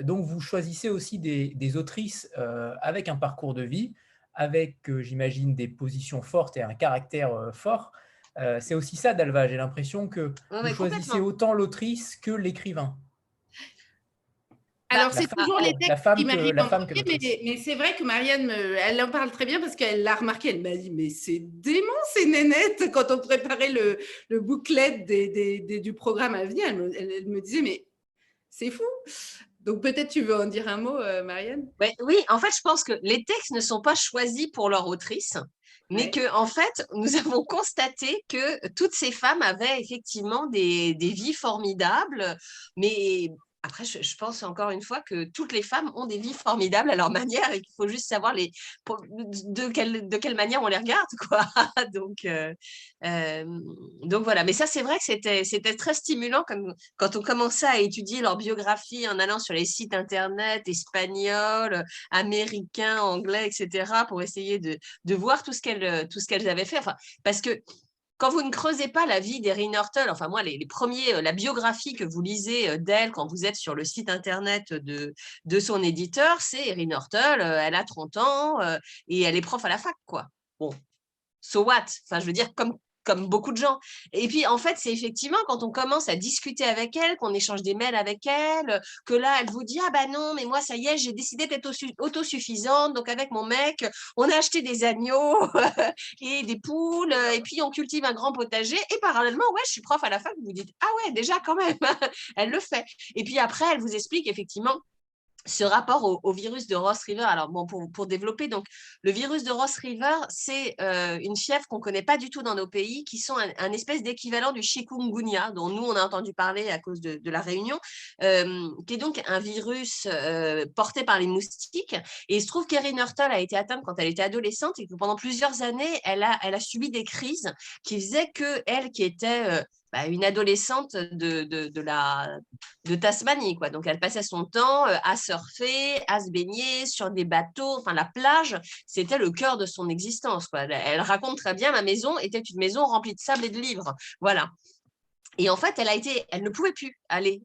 Donc, vous choisissez aussi des autrices avec un parcours de vie, avec, j'imagine, des positions fortes et un caractère fort. C'est aussi ça, Dalva. J'ai l'impression que vous choisissez autant l'autrice que l'écrivain. Alors, c'est toujours les textes qui m'arrivent en premier, mais c'est vrai que Marianne, elle en parle très bien parce qu'elle l'a remarqué. Elle m'a dit, mais c'est dément ces nénettes. Quand on préparait le booklet du programme à venir, elle me disait, mais c'est fou. Donc, peut-être tu veux en dire un mot, Marianne? Oui, en fait, je pense que les textes ne sont pas choisis pour leur autrice, mais que, en fait, nous avons constaté que toutes ces femmes avaient effectivement des vies formidables, mais Après, je pense encore une fois que toutes les femmes ont des vies formidables à leur manière et qu'il faut juste savoir de quelle manière on les regarde, quoi. Donc, euh, donc voilà. Mais ça, c'est vrai que c'était très stimulant quand on commençait à étudier leur biographie en allant sur les sites internet espagnols, américains, anglais, etc., pour essayer de voir tout ce qu'elles avaient fait. Enfin, parce que quand vous ne creusez pas la vie d'Erin Hurtle, enfin moi, les premiers, la biographie que vous lisez d'elle quand vous êtes sur le site internet de son éditeur, c'est Erin Hurtle, elle a 30 ans et elle est prof à la fac, quoi. Bon, so what? Enfin, je veux dire, comme beaucoup de gens. Et puis, en fait, c'est effectivement quand on commence à discuter avec elle, qu'on échange des mails avec elle, que là, elle vous dit, ah bah non, mais moi, ça y est, j'ai décidé d'être autosuffisante. Donc, avec mon mec, on a acheté des agneaux et des poules, et puis on cultive un grand potager. Et parallèlement, ouais, je suis prof à la fac. Vous vous dites, ah ouais, déjà, quand même, elle le fait. Et puis après, elle vous explique effectivement ce rapport au virus de Ross River. Alors, bon, pour développer, donc, le virus de Ross River, c'est une fièvre qu'on ne connaît pas du tout dans nos pays, qui sont un espèce d'équivalent du chikungunya, dont nous, on a entendu parler à cause de la Réunion, qui est donc un virus porté par les moustiques. Et il se trouve qu'Erin Hurtle a été atteinte quand elle était adolescente et que pendant plusieurs années, elle a subi des crises qui faisaient qu'elle, qui était une adolescente de Tasmanie, quoi. Donc, elle passait son temps à surfer, à se baigner sur des bateaux. Enfin, la plage, c'était le cœur de son existence, quoi. Elle raconte très bien, ma maison était une maison remplie de sable et de livres. Voilà. Et en fait, elle ne pouvait plus aller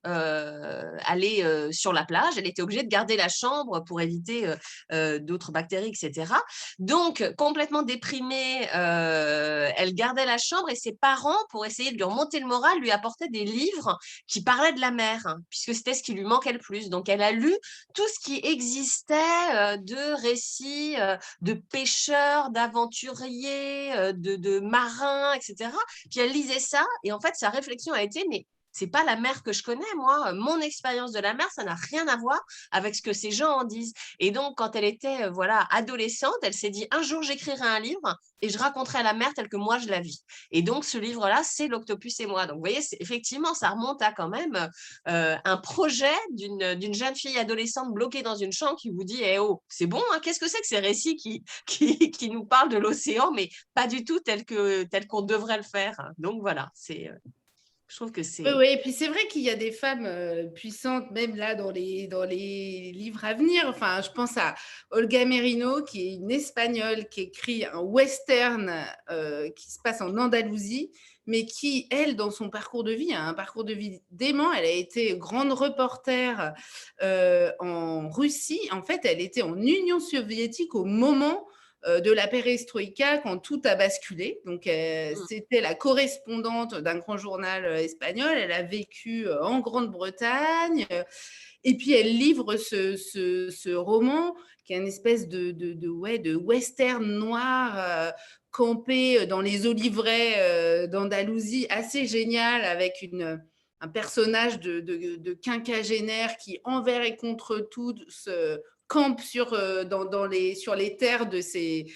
sur la plage. Elle était obligée de garder la chambre pour éviter d'autres bactéries, etc. Donc, complètement déprimée, elle gardait la chambre et ses parents, pour essayer de lui remonter le moral, lui apportaient des livres qui parlaient de la mer, hein, puisque c'était ce qui lui manquait le plus. Donc, elle a lu tout ce qui existait de récits de pêcheurs, d'aventuriers, de marins, etc. Puis elle lisait ça et en fait, sa réflexion a été, mais c'est pas la mer que je connais, moi. Mon expérience de la mer, ça n'a rien à voir avec ce que ces gens en disent. Et donc, quand elle était adolescente, elle s'est dit, un jour, j'écrirai un livre et je raconterai la mer telle que moi, je la vis. Et donc, ce livre-là, c'est L'Octopus et moi. Donc, vous voyez, effectivement, ça remonte à quand même un projet d'une jeune fille adolescente bloquée dans une chambre qui vous dit, eh oh, c'est bon, hein, qu'est-ce que c'est que ces récits qui nous parlent de l'océan, mais pas du tout tel qu'on devrait le faire. Donc, voilà, je trouve que c'est… Oui, et puis c'est vrai qu'il y a des femmes puissantes, même là dans les livres à venir. Enfin, je pense à Olga Merino, qui est une Espagnole, qui écrit un western qui se passe en Andalousie, mais qui, elle, dans son parcours de vie, a un parcours de vie dément. Elle a été grande reporter en Russie. En fait, elle était en Union soviétique au moment de la perestroïka quand tout a basculé. Donc, c'était la correspondante d'un grand journal espagnol. Elle a vécu en Grande-Bretagne. Et puis, elle livre ce roman qui est une espèce de western noir campé dans les oliveraies d'Andalousie, assez génial, avec un personnage de quinquagénaire qui, envers et contre tout, campe sur les terres de ses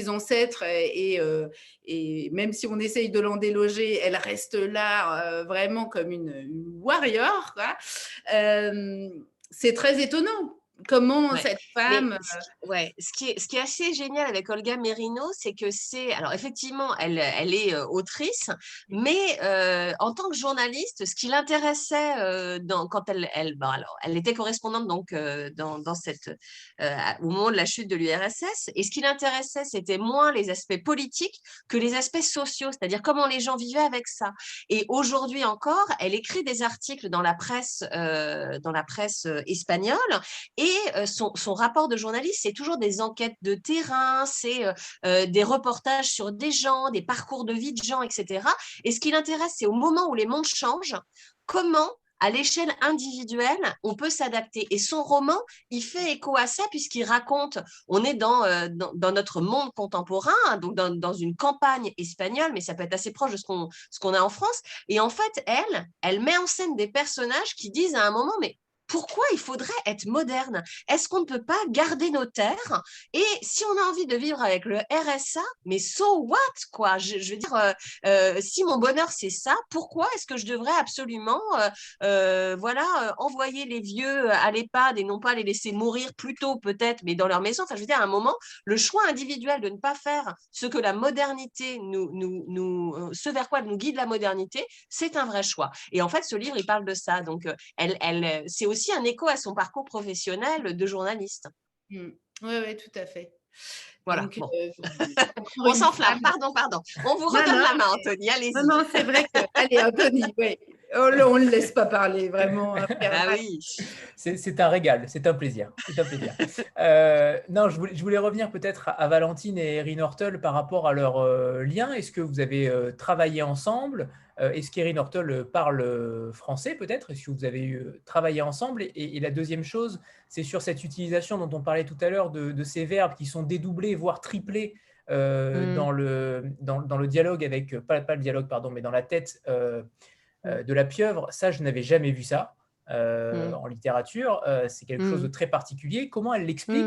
ancêtres et même si on essaye de l'en déloger, elle reste là vraiment comme une warrior, quoi. C'est très étonnant comment cette femme… Ce qui est assez génial avec Olga Merino, c'est que alors effectivement, elle est autrice, mais en tant que journaliste, ce qui l'intéressait quand elle était correspondante donc dans cette au moment de la chute de l'URSS, et ce qui l'intéressait, c'était moins les aspects politiques que les aspects sociaux, c'est-à-dire comment les gens vivaient avec ça. Et aujourd'hui encore, elle écrit des articles dans la presse espagnole. Et son rapport de journaliste, c'est toujours des enquêtes de terrain, c'est des reportages sur des gens, des parcours de vie de gens, etc. Et ce qui l'intéresse, c'est au moment où les mondes changent, comment, à l'échelle individuelle, on peut s'adapter. Et son roman, il fait écho à ça puisqu'il raconte, on est dans notre monde contemporain, hein, donc dans une campagne espagnole, mais ça peut être assez proche de ce qu'on a en France. Et en fait, elle met en scène des personnages qui disent à un moment, mais pourquoi il faudrait être moderne? Est-ce qu'on ne peut pas garder nos terres? Et si on a envie de vivre avec le RSA, mais so what, quoi? Je veux dire, si mon bonheur, c'est ça, pourquoi est-ce que je devrais absolument envoyer les vieux à l'EHPAD et non pas les laisser mourir plus tôt peut-être, mais dans leur maison? Enfin, je veux dire, à un moment, le choix individuel de ne pas faire ce que la modernité ce vers quoi nous guide la modernité, c'est un vrai choix. Et en fait, ce livre, il parle de ça. Donc, c'est aussi un écho à son parcours professionnel de journaliste. Oui, oui, tout à fait. Voilà, Donc, bon. encore On une s'enflamme, fois, pardon. On vous non, redonne non, la main, Anthony, allez-y. non, c'est vrai que, allez, Anthony, ouais. Oh, là, on ne le laisse pas parler, vraiment. Ah oui. C'est un régal, c'est un plaisir. C'est un plaisir. Non, je voulais revenir peut-être à Valentine et Erin Hortel par rapport à leur lien. Est-ce que vous avez travaillé ensemble? Est-ce qu'Erin Hortel parle français peut-être? Est-ce que vous avez travaillé ensemble? Et la deuxième chose, c'est sur cette utilisation dont on parlait tout à l'heure de ces verbes qui sont dédoublés, voire triplés dans le dialogue avec, pas le dialogue, pardon, mais dans la tête de la pieuvre. Ça, je n'avais jamais vu ça en littérature. C'est quelque chose de très particulier. Comment elle l'explique?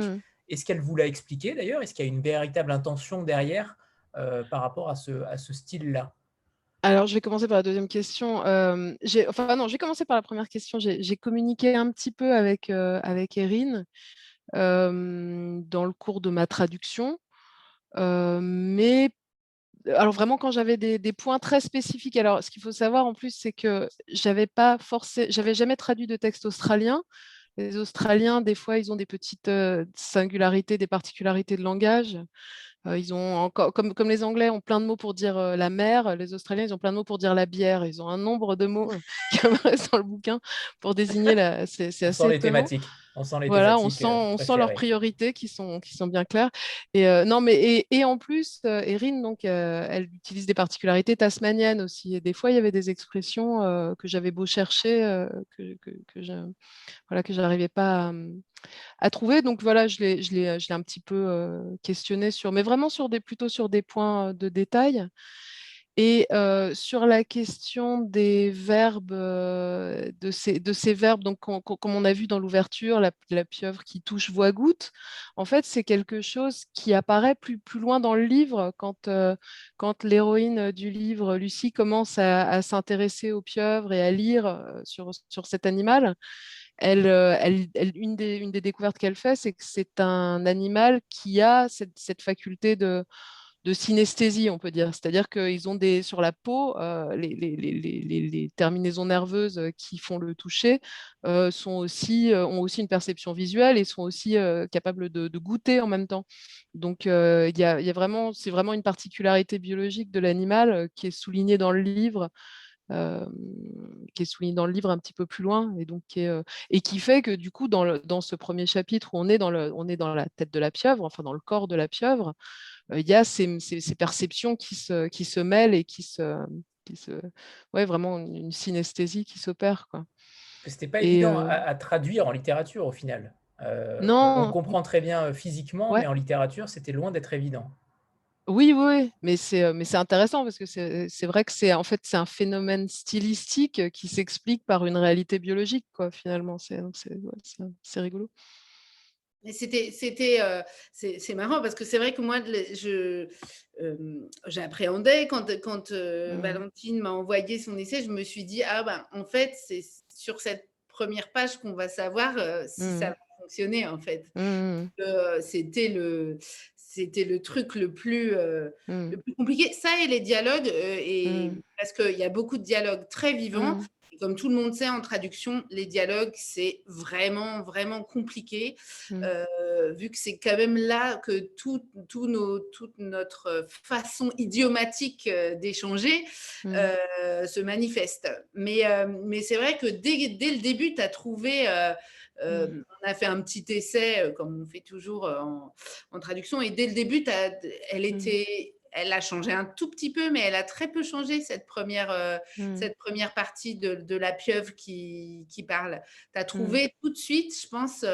Est-ce qu'elle vous l'a expliqué d'ailleurs? Est-ce qu'il y a une véritable intention derrière par rapport à ce style-là? Alors, je vais commencer par la deuxième question. Je vais commencer par la première question. J'ai communiqué un petit peu avec Erin dans le cours de ma traduction, mais alors vraiment quand j'avais des points très spécifiques. Alors, ce qu'il faut savoir en plus, c'est que j'avais jamais traduit de texte australien. Les Australiens, des fois, ils ont des petites singularités, des particularités de langage. Ils ont encore, comme les Anglais ont plein de mots pour dire la mer, les Australiens, ils ont plein de mots pour dire la bière. Ils ont un nombre de mots qui apparaissent dans le bouquin pour désigner c'est On assez sent les étonnant. thématiques. On sent les Voilà, thématiques on sent leurs préférées. priorités qui sont bien claires. Et non, et en plus, Erin, donc, elle utilise des particularités tasmaniennes aussi. Et des fois, il y avait des expressions que j'avais beau chercher, que j'arrivais pas à trouver. Donc voilà, je l'ai un petit peu questionné mais vraiment plutôt sur des points de détail. Et sur la question des verbes, de ces verbes, donc comme on a vu dans l'ouverture, la pieuvre qui touche voix-goutte, en fait, c'est quelque chose qui apparaît plus loin dans le livre quand l'héroïne du livre, Lucie, commence à s'intéresser aux pieuvres et à lire sur cet animal. Une des découvertes qu'elle fait, c'est que c'est un animal qui a cette faculté de synesthésie, on peut dire. C'est-à-dire qu'ils ont sur la peau, les terminaisons nerveuses qui font le toucher ont aussi une perception visuelle et sont aussi capables de goûter en même temps. Donc, il y a vraiment, c'est vraiment une particularité biologique de l'animal qui est soulignée dans le livre. Qui est souligné dans le livre un petit peu plus loin et donc et qui fait que du coup dans ce premier chapitre où on est dans la tête de la pieuvre, enfin dans le corps de la pieuvre, il y a ces perceptions qui se mêlent et ouais, vraiment une synesthésie qui s'opère, quoi. C'était pas Et évident à traduire en littérature au final. On non, comprend très bien physiquement, ouais. mais en littérature, c'était loin d'être évident. Oui, oui, mais c'est intéressant parce que c'est vrai que c'est un phénomène stylistique qui s'explique par une réalité biologique, quoi, finalement. C'est rigolo. Mais c'est marrant parce que c'est vrai que moi, j'appréhendais quand Valentine m'a envoyé son essai, je me suis dit, ah ben, en fait, c'est sur cette première page qu'on va savoir si ça va fonctionner, en fait. C'était le truc le plus compliqué. Ça et les dialogues, parce qu'il y a beaucoup de dialogues très vivants. Et comme tout le monde sait, en traduction, les dialogues, c'est vraiment, vraiment compliqué, vu que c'est quand même là que toute notre façon idiomatique d'échanger se manifeste. Mais c'est vrai que dès le début, tu as trouvé... on a fait un petit essai, comme on fait toujours en traduction, et dès le début, elle a changé un tout petit peu, mais elle a très peu changé cette première partie de la pieuvre qui parle. Tu as trouvé tout de suite, je pense,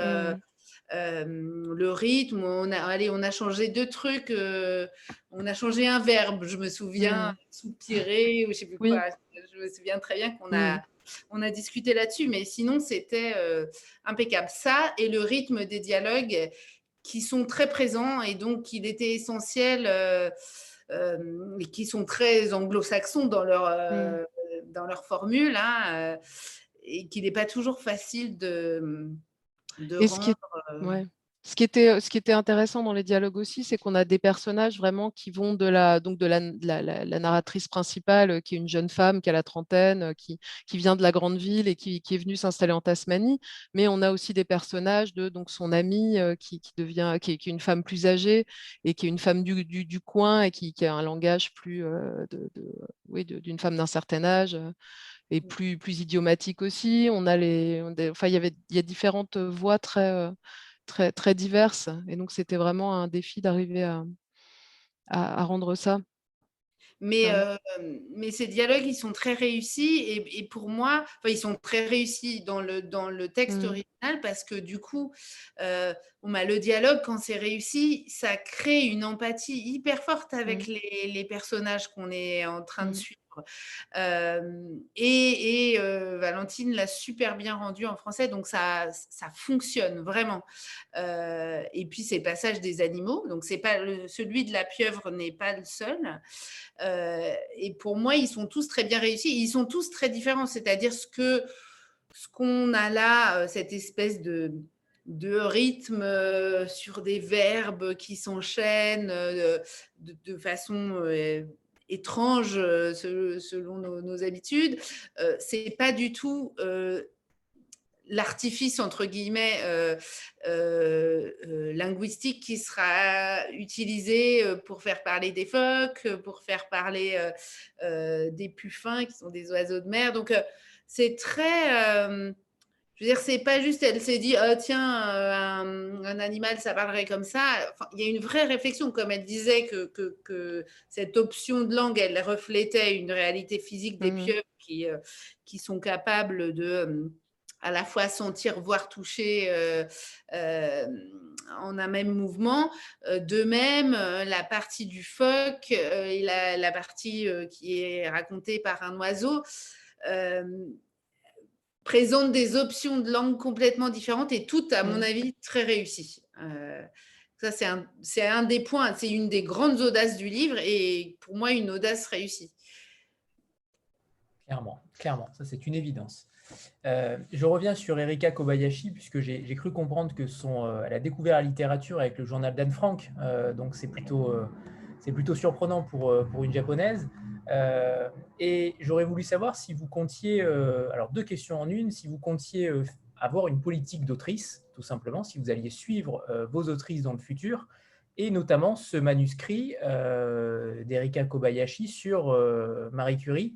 le rythme. On a changé deux trucs. On a changé un verbe, je me souviens, soupirer ou je ne sais plus Oui. quoi. Je me souviens très bien qu'on a on a discuté là-dessus, mais sinon, c'était impeccable. Ça et le rythme des dialogues qui sont très présents et donc il était essentiel, et qui sont très anglo-saxons dans leur formule, hein, et qu'il n'est pas toujours facile de Et ce qui est, rendre. ouais. Ce qui était intéressant dans les dialogues aussi, c'est qu'on a des personnages vraiment qui vont de la narratrice principale, qui est une jeune femme qui a la trentaine, qui vient de la grande ville et qui est venue s'installer en Tasmanie. Mais on a aussi des personnages de donc son amie qui est une femme plus âgée et qui est une femme du coin et qui a un langage plus oui, d'une femme d'un certain âge. Et plus idiomatique aussi. Enfin, il y a différentes voix très diverses. Et donc, c'était vraiment un défi d'arriver à rendre ça. Mais, Ouais. mais ces dialogues, ils sont très réussis et pour moi, enfin, ils sont très réussis dans le texte Mm. original parce que du coup, le dialogue, quand c'est réussi, ça crée une empathie hyper forte avec Mm. les personnages qu'on est en train de Mm. suivre. Valentine l'a super bien rendu en français, donc ça fonctionne vraiment. Et puis ces passages des animaux, donc c'est pas celui de la pieuvre n'est pas le seul. Et pour moi, ils sont tous très bien réussis. Ils sont tous très différents, c'est-à-dire ce qu'on a là, cette espèce de rythme sur des verbes qui s'enchaînent de façon étrange selon nos habitudes. C'est pas du tout l'artifice entre guillemets linguistique qui sera utilisé pour faire parler des phoques, pour faire parler des puffins qui sont des oiseaux de mer. Donc c'est très je veux dire, c'est pas juste, elle s'est dit, oh, tiens, un animal, ça parlerait comme ça. Enfin, il y a une vraie réflexion, comme elle disait que cette option de langue, elle reflétait une réalité physique des pieuvres qui sont capables de à la fois sentir, voir, toucher en un même mouvement. De même, la partie du phoque et la partie qui est racontée par un oiseau présente des options de langue complètement différentes et toutes, à mon avis, très réussies. Ça, c'est un des points, c'est une des grandes audaces du livre et pour moi, une audace réussie. Clairement, ça c'est une évidence. Je reviens sur Erika Kobayashi puisque j'ai cru comprendre que elle a découvert la littérature avec le journal d'Anne Frank, donc c'est plutôt surprenant pour une japonaise. Et j'aurais voulu savoir si vous comptiez, alors deux questions en une, si vous comptiez avoir une politique d'autrice, tout simplement, si vous alliez suivre vos autrices dans le futur, et notamment ce manuscrit d'Erika Kobayashi sur Marie Curie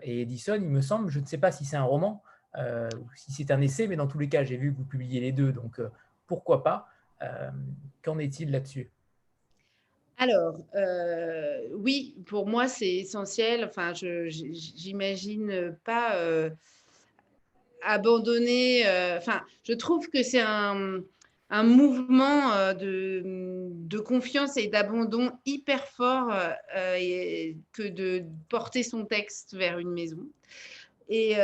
et Edison, il me semble, je ne sais pas si c'est un roman ou si c'est un essai, mais dans tous les cas, j'ai vu que vous publiez les deux, donc pourquoi pas. Qu'en est-il là-dessus? Alors, oui, pour moi, c'est essentiel. Enfin, j'imagine pas abandonner. Enfin, je trouve que c'est un mouvement de confiance et d'abandon hyper fort que de porter son texte vers une maison. Et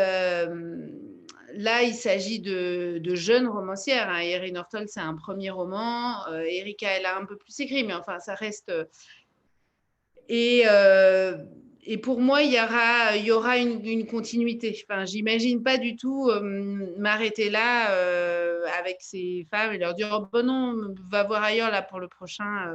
là, il s'agit de jeunes romancières. Hein. Erin Norton, c'est un premier roman. Erika, elle a un peu plus écrit, mais enfin, ça reste. Et pour moi, il y aura une continuité. Enfin, j'imagine pas du tout m'arrêter là avec ces femmes et leur dire oh, ben non, va voir ailleurs là pour le prochain.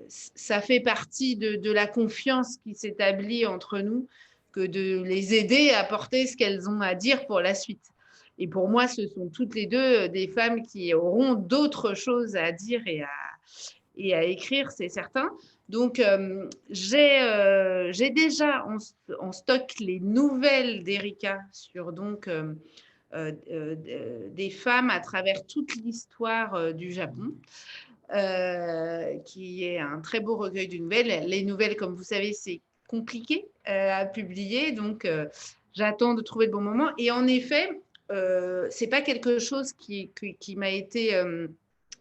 Ça fait partie de la confiance qui s'établit entre nous que de les aider à porter ce qu'elles ont à dire pour la suite. Et pour moi, ce sont toutes les deux des femmes qui auront d'autres choses à dire et à écrire, c'est certain. Donc, j'ai déjà en stock les nouvelles d'Erika sur donc des femmes à travers toute l'histoire du Japon, qui est un très beau recueil de nouvelles. Les nouvelles, comme vous savez, c'est compliqué à publier, donc j'attends de trouver le bon moment. Et en effet, c'est pas quelque chose qui m'a été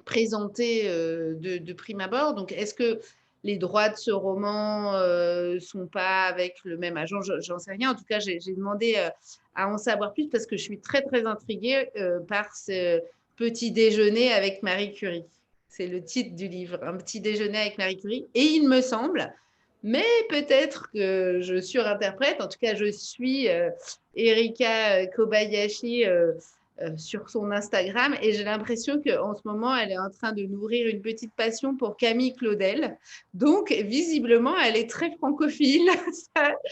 présenté de prime abord. Donc, est-ce que les droits de ce roman ne sont pas avec le même agent, j'en sais rien. En tout cas, j'ai demandé à en savoir plus parce que je suis très, très intriguée par ce petit déjeuner avec Marie Curie. C'est le titre du livre, Un petit déjeuner avec Marie Curie. Et il me semble, mais peut-être que je surinterprète, en tout cas, je suis Erika Kobayashi sur son Instagram et j'ai l'impression qu'en ce moment, elle est en train de nourrir une petite passion pour Camille Claudel. Donc, visiblement, elle est très francophile,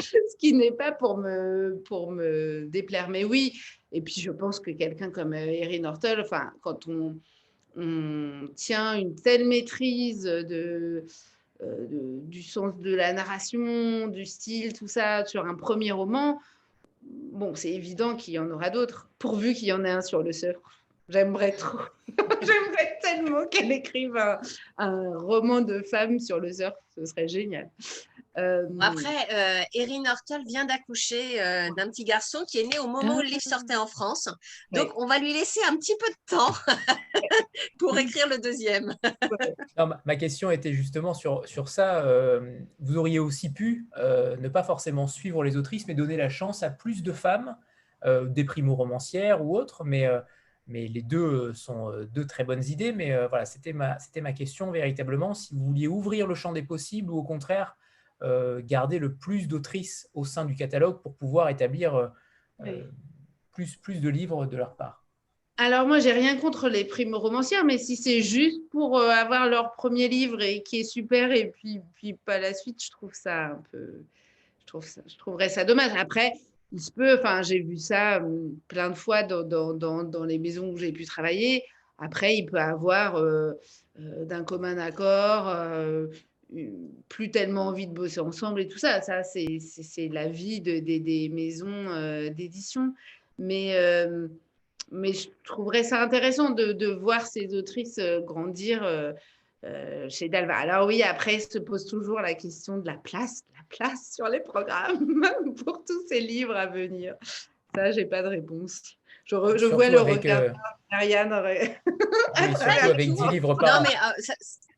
ce qui n'est pas pour me déplaire. Mais oui, et puis je pense que quelqu'un comme Erin Norton, enfin, quand on tient une telle maîtrise du sens de la narration, du style, tout ça, sur un premier roman, bon, c'est évident qu'il y en aura d'autres, pourvu qu'il y en ait un sur le surf. J'aimerais trop. J'aimerais tellement qu'elle écrive un roman de femme sur le surf. Ce serait génial. Après, Erin Norton vient d'accoucher d'un petit garçon qui est né au moment où le livre sortait en France. Donc, on va lui laisser un petit peu de temps pour écrire le deuxième. Non, ma question était justement sur ça. Vous auriez aussi pu ne pas forcément suivre les autrices, mais donner la chance à plus de femmes, des primo-romancières ou autres, mais les deux sont deux très bonnes idées. Mais voilà, c'était ma question véritablement, si vous vouliez ouvrir le champ des possibles ou au contraire garder le plus d'autrices au sein du catalogue pour pouvoir établir plus de livres de leur part. Alors moi, j'ai rien contre les primo-romancières, mais si c'est juste pour avoir leur premier livre et qui est super et puis pas la suite, je trouve ça un peu, je trouverais ça dommage. Après, il se peut, enfin, j'ai vu ça plein de fois dans les maisons où j'ai pu travailler. Après, il peut avoir d'un commun accord plus tellement envie de bosser ensemble et tout ça. Ça, c'est la vie des maisons d'édition. Mais je trouverais ça intéressant de voir ces autrices grandir chez Dalva. Alors oui, après se pose toujours la question de la place sur les programmes pour tous ces livres à venir. Ça, j'ai pas de réponse. Je vois le regard d'Ariane. Oui, surtout avec 10 livres par an. Non, mais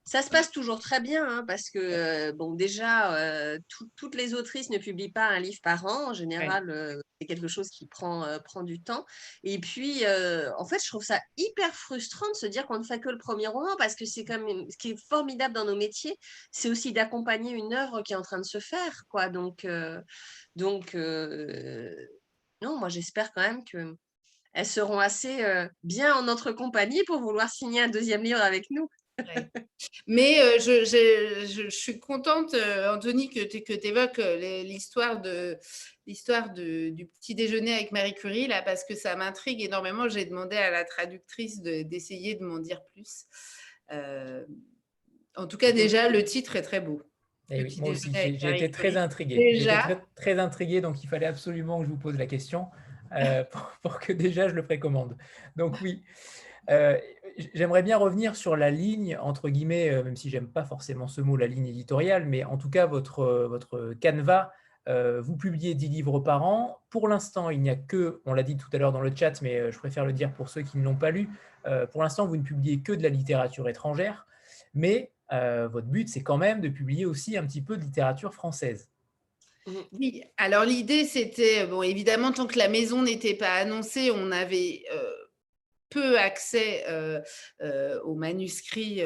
ça se passe toujours très bien, hein, parce que, bon, déjà, toutes les autrices ne publient pas un livre par an. En général, c'est quelque chose qui prend du temps. Et puis, en fait, je trouve ça hyper frustrant de se dire qu'on ne fait que le premier roman, parce que c'est quand même ce qui est formidable dans nos métiers, c'est aussi d'accompagner une œuvre qui est en train de se faire, quoi. Donc non, moi, j'espère quand même qu'elles seront assez bien en notre compagnie pour vouloir signer un deuxième livre avec nous. Ouais. Mais je suis contente, Anthony, que tu évoques l'histoire du petit déjeuner avec Marie Curie, là, parce que ça m'intrigue énormément. J'ai demandé à la traductrice d'essayer de m'en dire plus. En tout cas, déjà, le titre est très beau. Et oui, moi aussi, j'ai été très intrigué. Déjà, j'étais très intrigué, donc il fallait absolument que je vous pose la question pour que déjà je le précommande. Donc oui. J'aimerais bien revenir sur la ligne, entre guillemets, même si j'aime pas forcément ce mot, la ligne éditoriale, mais en tout cas, votre canevas, vous publiez 10 livres par an. Pour l'instant, il n'y a que, on l'a dit tout à l'heure dans le chat, mais je préfère le dire pour ceux qui ne l'ont pas lu, pour l'instant, vous ne publiez que de la littérature étrangère, mais votre but, c'est quand même de publier aussi un petit peu de littérature française. Oui, alors l'idée, c'était, bon, évidemment, tant que la maison n'était pas annoncée, on avait peu accès aux manuscrits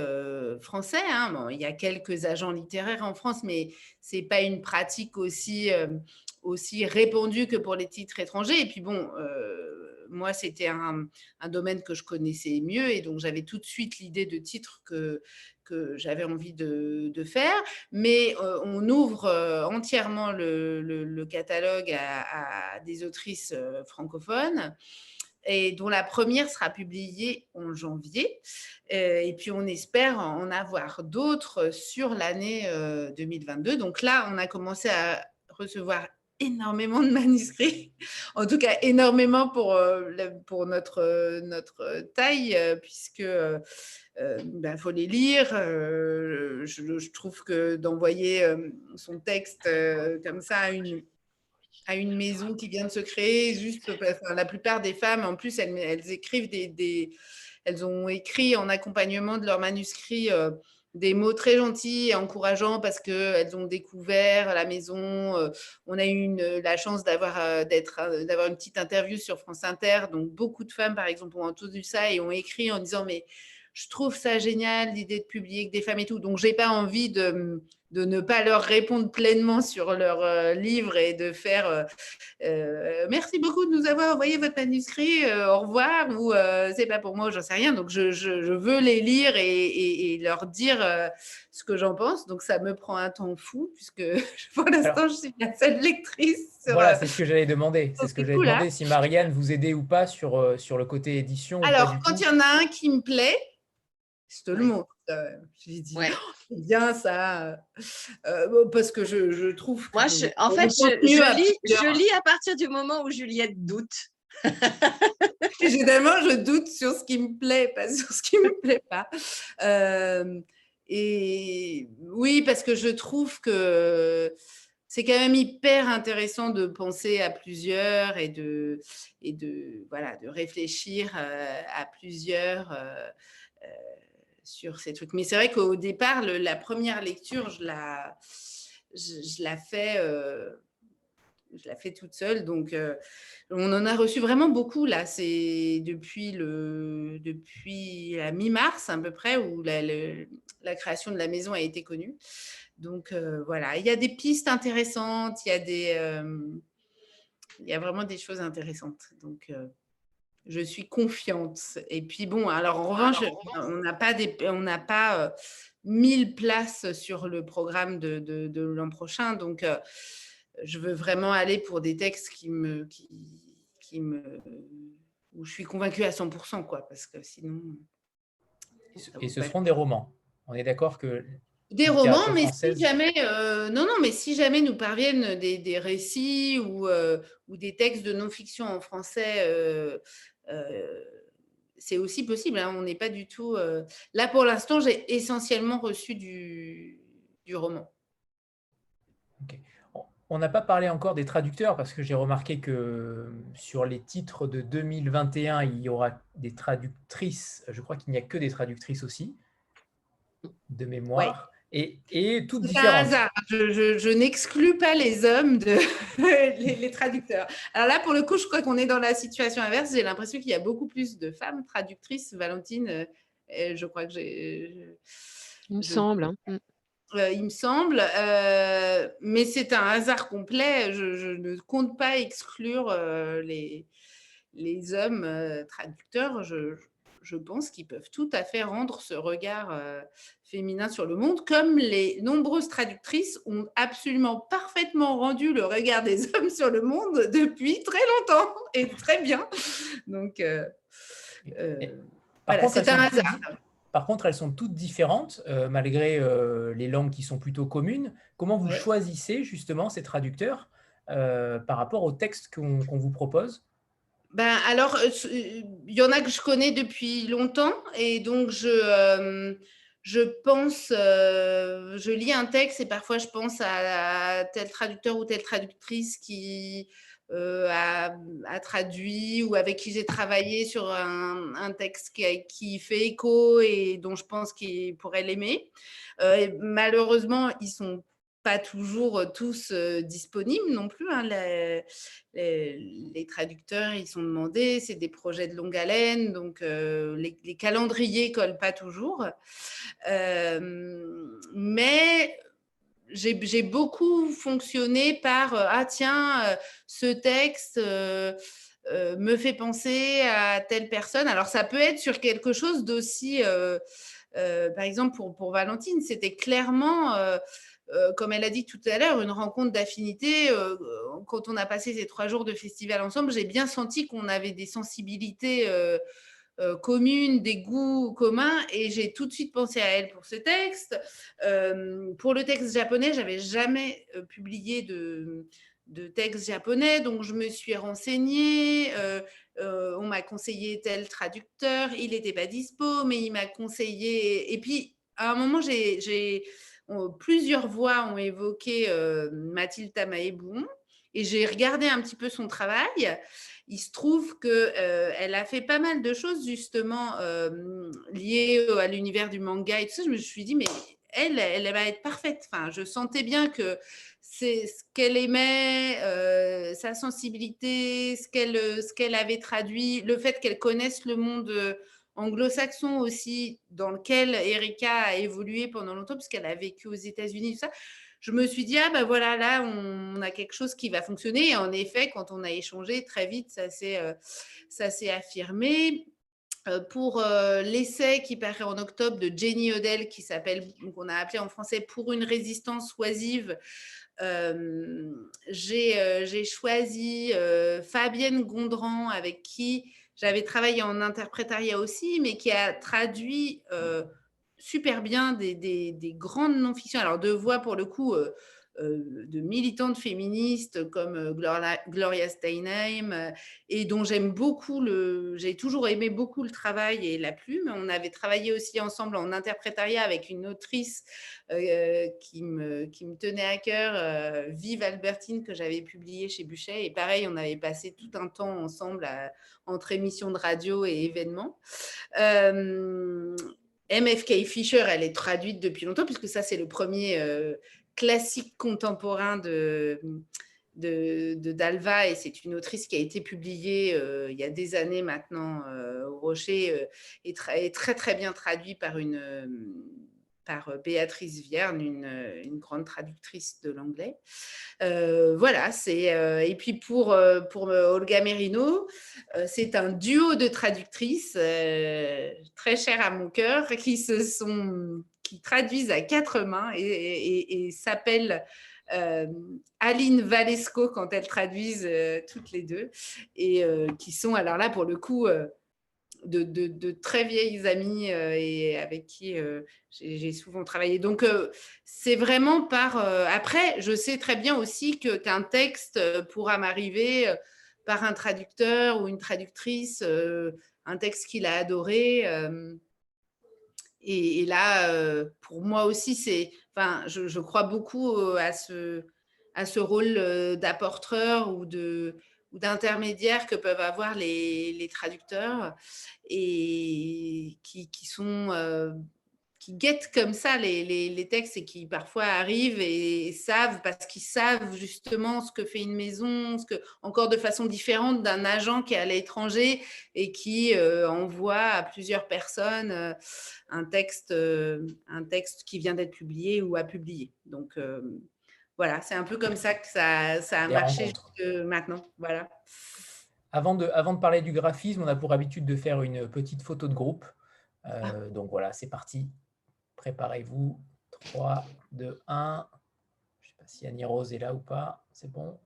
français. Hein. Bon, il y a quelques agents littéraires en France, mais ce n'est pas une pratique aussi répandue que pour les titres étrangers. Et puis bon, moi, c'était un domaine que je connaissais mieux, et donc j'avais tout de suite l'idée de titres que j'avais envie de faire. Mais on ouvre entièrement le catalogue à des autrices francophones, et dont la première sera publiée en janvier. Et puis, on espère en avoir d'autres sur l'année 2022. Donc là, on a commencé à recevoir énormément de manuscrits, en tout cas énormément pour notre taille, puisque faut les lire. Je trouve que d'envoyer son texte comme ça à une maison qui vient de se créer, juste, enfin, la plupart des femmes, en plus, elles écrivent elles ont écrit en accompagnement de leurs manuscrits des mots très gentils et encourageants parce qu'elles ont découvert la maison. On a eu la chance d'avoir une petite interview sur France Inter. Donc, beaucoup de femmes, par exemple, ont entendu ça et ont écrit en disant « Mais je trouve ça génial, l'idée de publier avec des femmes et tout. » Donc, je n'ai pas envie de ne pas leur répondre pleinement sur leur livre et de faire merci beaucoup de nous avoir envoyé votre manuscrit, au revoir, ou c'est pas pour moi, j'en sais rien. Donc, je veux les lire et leur dire ce que j'en pense. Donc, ça me prend un temps fou, puisque pour l'instant, je suis la seule lectrice. Voilà, c'est ce que j'allais demander. C'est ce que j'allais cool, demander, hein. si Marianne vous aidait ou pas sur le côté édition. Alors, ou pas du quand tout. il y en a un qui me plaît, je te le Ouais. montre. Je lui dis, Ouais. c'est bien ça. Parce que je trouve que Moi, en fait, je lis à partir du moment où Juliette doute. Généralement, je doute sur ce qui me plaît, pas sur ce qui me plaît pas. Et oui, parce que je trouve que c'est quand même hyper intéressant de penser à plusieurs et de réfléchir à plusieurs sur ces trucs. Mais c'est vrai qu'au départ, la première lecture, je la fais. Je la fais toute seule, donc on en a reçu vraiment beaucoup là. C'est depuis la mi-mars à peu près où la création de la maison a été connue. Donc voilà, il y a des pistes intéressantes, il y a vraiment des choses intéressantes. Donc je suis confiante. Et puis bon, alors en revanche, on n'a pas 1000 places sur le programme de l'an prochain, donc je veux vraiment aller pour des textes où je suis convaincue à 100%, quoi, parce que sinon. Et ce seront des romans. On est d'accord que des romans, mais française... si jamais, mais si jamais nous parviennent des récits ou des textes de non-fiction en français, c'est aussi possible. Hein, on n'est pas du tout. Là, pour l'instant, j'ai essentiellement reçu du roman. Okay. On n'a pas parlé encore des traducteurs parce que j'ai remarqué que sur les titres de 2021, il y aura des traductrices. Je crois qu'il n'y a que des traductrices aussi, de mémoire, et toutes différentes. C'est un hasard. Je n'exclus pas les hommes, les traducteurs. Alors là, pour le coup, je crois qu'on est dans la situation inverse. J'ai l'impression qu'il y a beaucoup plus de femmes traductrices. Valentine, je crois que j'ai... Il me semble. Hein. Il me semble, mais c'est un hasard complet. Je ne compte pas exclure les hommes traducteurs. Je pense qu'ils peuvent tout à fait rendre ce regard féminin sur le monde, comme les nombreuses traductrices ont absolument parfaitement rendu le regard des hommes sur le monde depuis très longtemps et très bien. Donc, voilà, c'est un hasard. Par contre, elles sont toutes différentes, malgré les langues qui sont plutôt communes. Comment vous choisissez justement ces traducteurs par rapport au texte qu'on vous propose ? Alors, il y en a que je connais depuis longtemps et donc je pense, je lis un texte et parfois je pense à tel traducteur ou telle traductrice qui a traduit ou avec qui j'ai travaillé sur un texte qui fait écho et dont je pense qu'il pourrait l'aimer. Malheureusement, ils sont pas toujours tous disponibles non plus. Hein. Les traducteurs, ils sont demandés, c'est des projets de longue haleine, donc les calendriers ne collent pas toujours. Mais j'ai beaucoup fonctionné par ce texte me fait penser à telle personne. Alors, ça peut être sur quelque chose d'aussi... par exemple, pour Valentine, c'était clairement... comme elle a dit tout à l'heure, une rencontre d'affinité. Quand on a passé ces 3 jours de festival ensemble, j'ai bien senti qu'on avait des sensibilités communes, des goûts communs, et j'ai tout de suite pensé à elle pour ce texte. Pour le texte japonais, je n'avais jamais publié de texte japonais, donc je me suis renseignée. On m'a conseillé tel traducteur, il n'était pas dispo, mais il m'a conseillé. Et puis, à un moment, plusieurs voix ont évoqué Mathilde Tamae-Bouon, Et j'ai regardé un petit peu son travail. Il se trouve qu'elle a fait pas mal de choses justement liées à l'univers du manga et tout ça. Je me suis dit, mais elle va être parfaite. Enfin, je sentais bien que c'est ce qu'elle aimait, sa sensibilité, ce qu'elle avait traduit, le fait qu'elle connaisse le monde anglo-saxon aussi, dans lequel Erika a évolué pendant longtemps, puisqu'elle a vécu aux États-Unis, tout ça. Je me suis dit, ah ben voilà, là, on a quelque chose qui va fonctionner. Et en effet, quand on a échangé, très vite, ça s'est affirmé. Pour l'essai qui paraît en octobre de Jenny Odell, qui s'appelle, qu'on a appelé en français Pour une résistance oisive, j'ai choisi Fabienne Gondran, avec qui j'avais travaillé en interprétariat aussi, mais qui a traduit super bien des grandes non-fictions. Alors, de voix, pour le coup, de militantes féministes comme Gloria Steinem, et dont j'aime beaucoup j'ai toujours aimé beaucoup le travail et la plume. On avait travaillé aussi ensemble en interprétariat avec une autrice qui me tenait à cœur, Vive Albertine, que j'avais publiée chez Buchet. Et pareil, on avait passé tout un temps ensemble entre émissions de radio et événements. MFK Fisher, elle est traduite depuis longtemps, puisque ça, c'est le premier classique contemporain d'Alva, et c'est une autrice qui a été publiée il y a des années maintenant au Rocher, et très très bien traduit par Béatrice Vierne, une grande traductrice de l'anglais. Voilà, et puis pour Olga Merino, c'est un duo de traductrices très chères à mon cœur, qui traduisent à 4 mains et s'appellent Aline Valesco quand elles traduisent toutes les deux, et qui sont, alors là, pour le coup, de très vieilles amies et avec qui j'ai souvent travaillé. Donc, c'est vraiment par... après, je sais très bien aussi qu'un texte pourra m'arriver par un traducteur ou une traductrice, un texte qu'il a adoré. Et là, pour moi aussi, je crois beaucoup à ce rôle d'apporteur ou d'intermédiaire que peuvent avoir les traducteurs, et qui guettent comme ça les textes, et qui parfois arrivent et savent, parce qu'ils savent justement ce que fait une maison, encore de façon différente d'un agent qui est à l'étranger et qui envoie à plusieurs personnes un texte qui vient d'être publié ou à publier. Donc, voilà, c'est un peu comme ça que ça a marché maintenant. Voilà. Avant de parler du graphisme, on a pour habitude de faire une petite photo de groupe. Donc voilà, c'est parti. Préparez-vous. 3, 2, 1. Je ne sais pas si Annie Rose est là ou pas. C'est bon.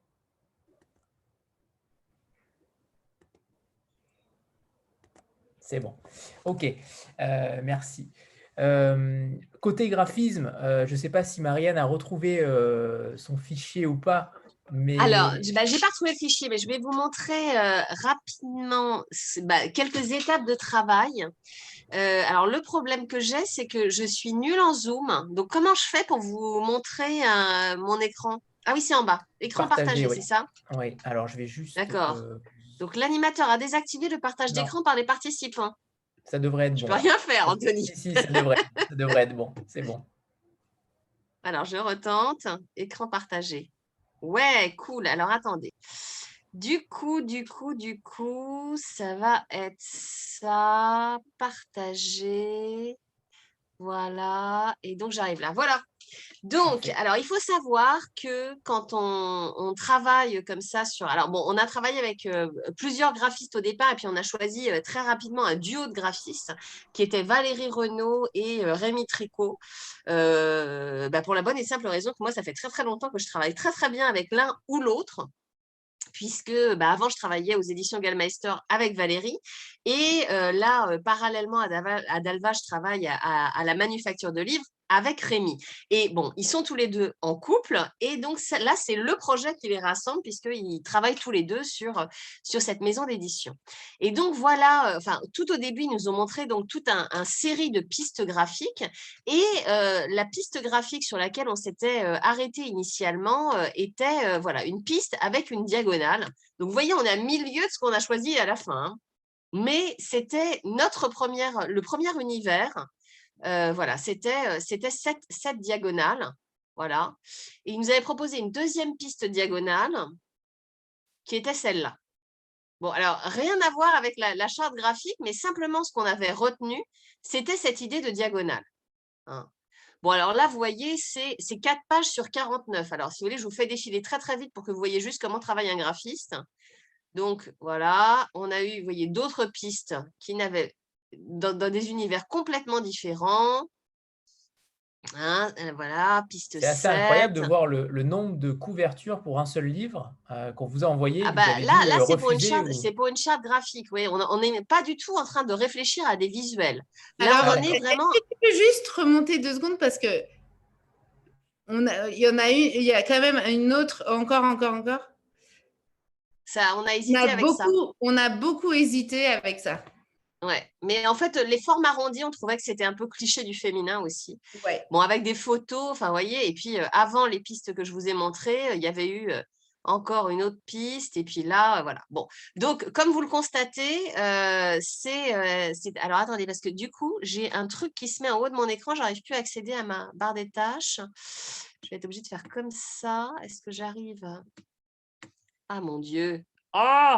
C'est bon. OK. Merci. Côté graphisme, je ne sais pas si Marianne a retrouvé son fichier ou pas. Mais... Alors, je n'ai pas retrouvé le fichier, mais je vais vous montrer rapidement quelques étapes de travail. Alors, le problème que j'ai, c'est que je suis nulle en Zoom. Donc, comment je fais pour vous montrer mon écran? Ah oui, c'est en bas. Écran partagé, oui. C'est ça? Oui, alors je vais juste... D'accord. Donc, l'animateur a désactivé le partage d'écran par les participants. Ça devrait être bon. Je ne peux rien faire, Anthony. Si, ça devrait être bon. C'est bon. Alors, je retente. Écran partagé. Ouais, cool. Alors, attendez. Du coup, ça va être ça, partager. Voilà. Et donc, j'arrive là. Voilà. Donc, alors, il faut savoir que quand on travaille comme ça Alors, bon, on a travaillé avec plusieurs graphistes au départ, et puis on a choisi très rapidement un duo de graphistes qui étaient Valérie Renaud et Rémi Tricot. Pour la bonne et simple raison que moi, ça fait très, très longtemps que je travaille très, très bien avec l'un ou l'autre, puisque avant, je travaillais aux éditions Gallmeister avec Valérie. Et là, parallèlement à Dalva, je travaille à la manufacture de livres avec Rémi. Et bon, ils sont tous les deux en couple. Et donc là, c'est le projet qui les rassemble puisqu'ils travaillent tous les deux sur cette maison d'édition. Et donc voilà, tout au début, ils nous ont montré donc toute un série de pistes graphiques. Et la piste graphique sur laquelle on s'était arrêté initialement était voilà, une piste avec une diagonale. Donc vous voyez, on est à milieu de ce qu'on a choisi à la fin. Hein. Mais c'était le premier univers. Voilà, c'était cette diagonale. Voilà. Et il nous avait proposé une deuxième piste diagonale qui était celle-là. Bon, alors, rien à voir avec la charte graphique, mais simplement ce qu'on avait retenu, c'était cette idée de diagonale. Hein. Bon, alors là, vous voyez, c'est 4 pages sur 49. Alors, si vous voulez, je vous fais défiler très, très vite pour que vous voyez juste comment travaille un graphiste. Donc, voilà, on a eu, vous voyez, d'autres pistes qui n'avaient dans des univers complètement différents. Hein, voilà, piste 7. C'est assez incroyable de voir le nombre de couvertures pour un seul livre qu'on vous a envoyé. Ah Vous bah, avez là, dû c'est pour refuser une charte graphique. Oui. On n'est pas du tout en train de réfléchir à des visuels. Là, Alors, on est vraiment… est-ce que tu peux juste remonter 2 secondes parce que il y a quand même une autre, encore. Ça, on a hésité avec ça. On a beaucoup hésité avec ça. Ouais. Mais en fait, les formes arrondies, on trouvait que c'était un peu cliché du féminin aussi. Ouais. Bon, avec des photos, enfin, vous voyez, et puis avant les pistes que je vous ai montrées, il y avait eu encore une autre piste, et puis là, voilà. Bon, donc, comme vous le constatez, alors, attendez, parce que du coup, j'ai un truc qui se met en haut de mon écran, j'arrive plus à accéder à ma barre des tâches. Je vais être obligée de faire comme ça. Est-ce que j'arrive à… Ah, mon Dieu. Oh,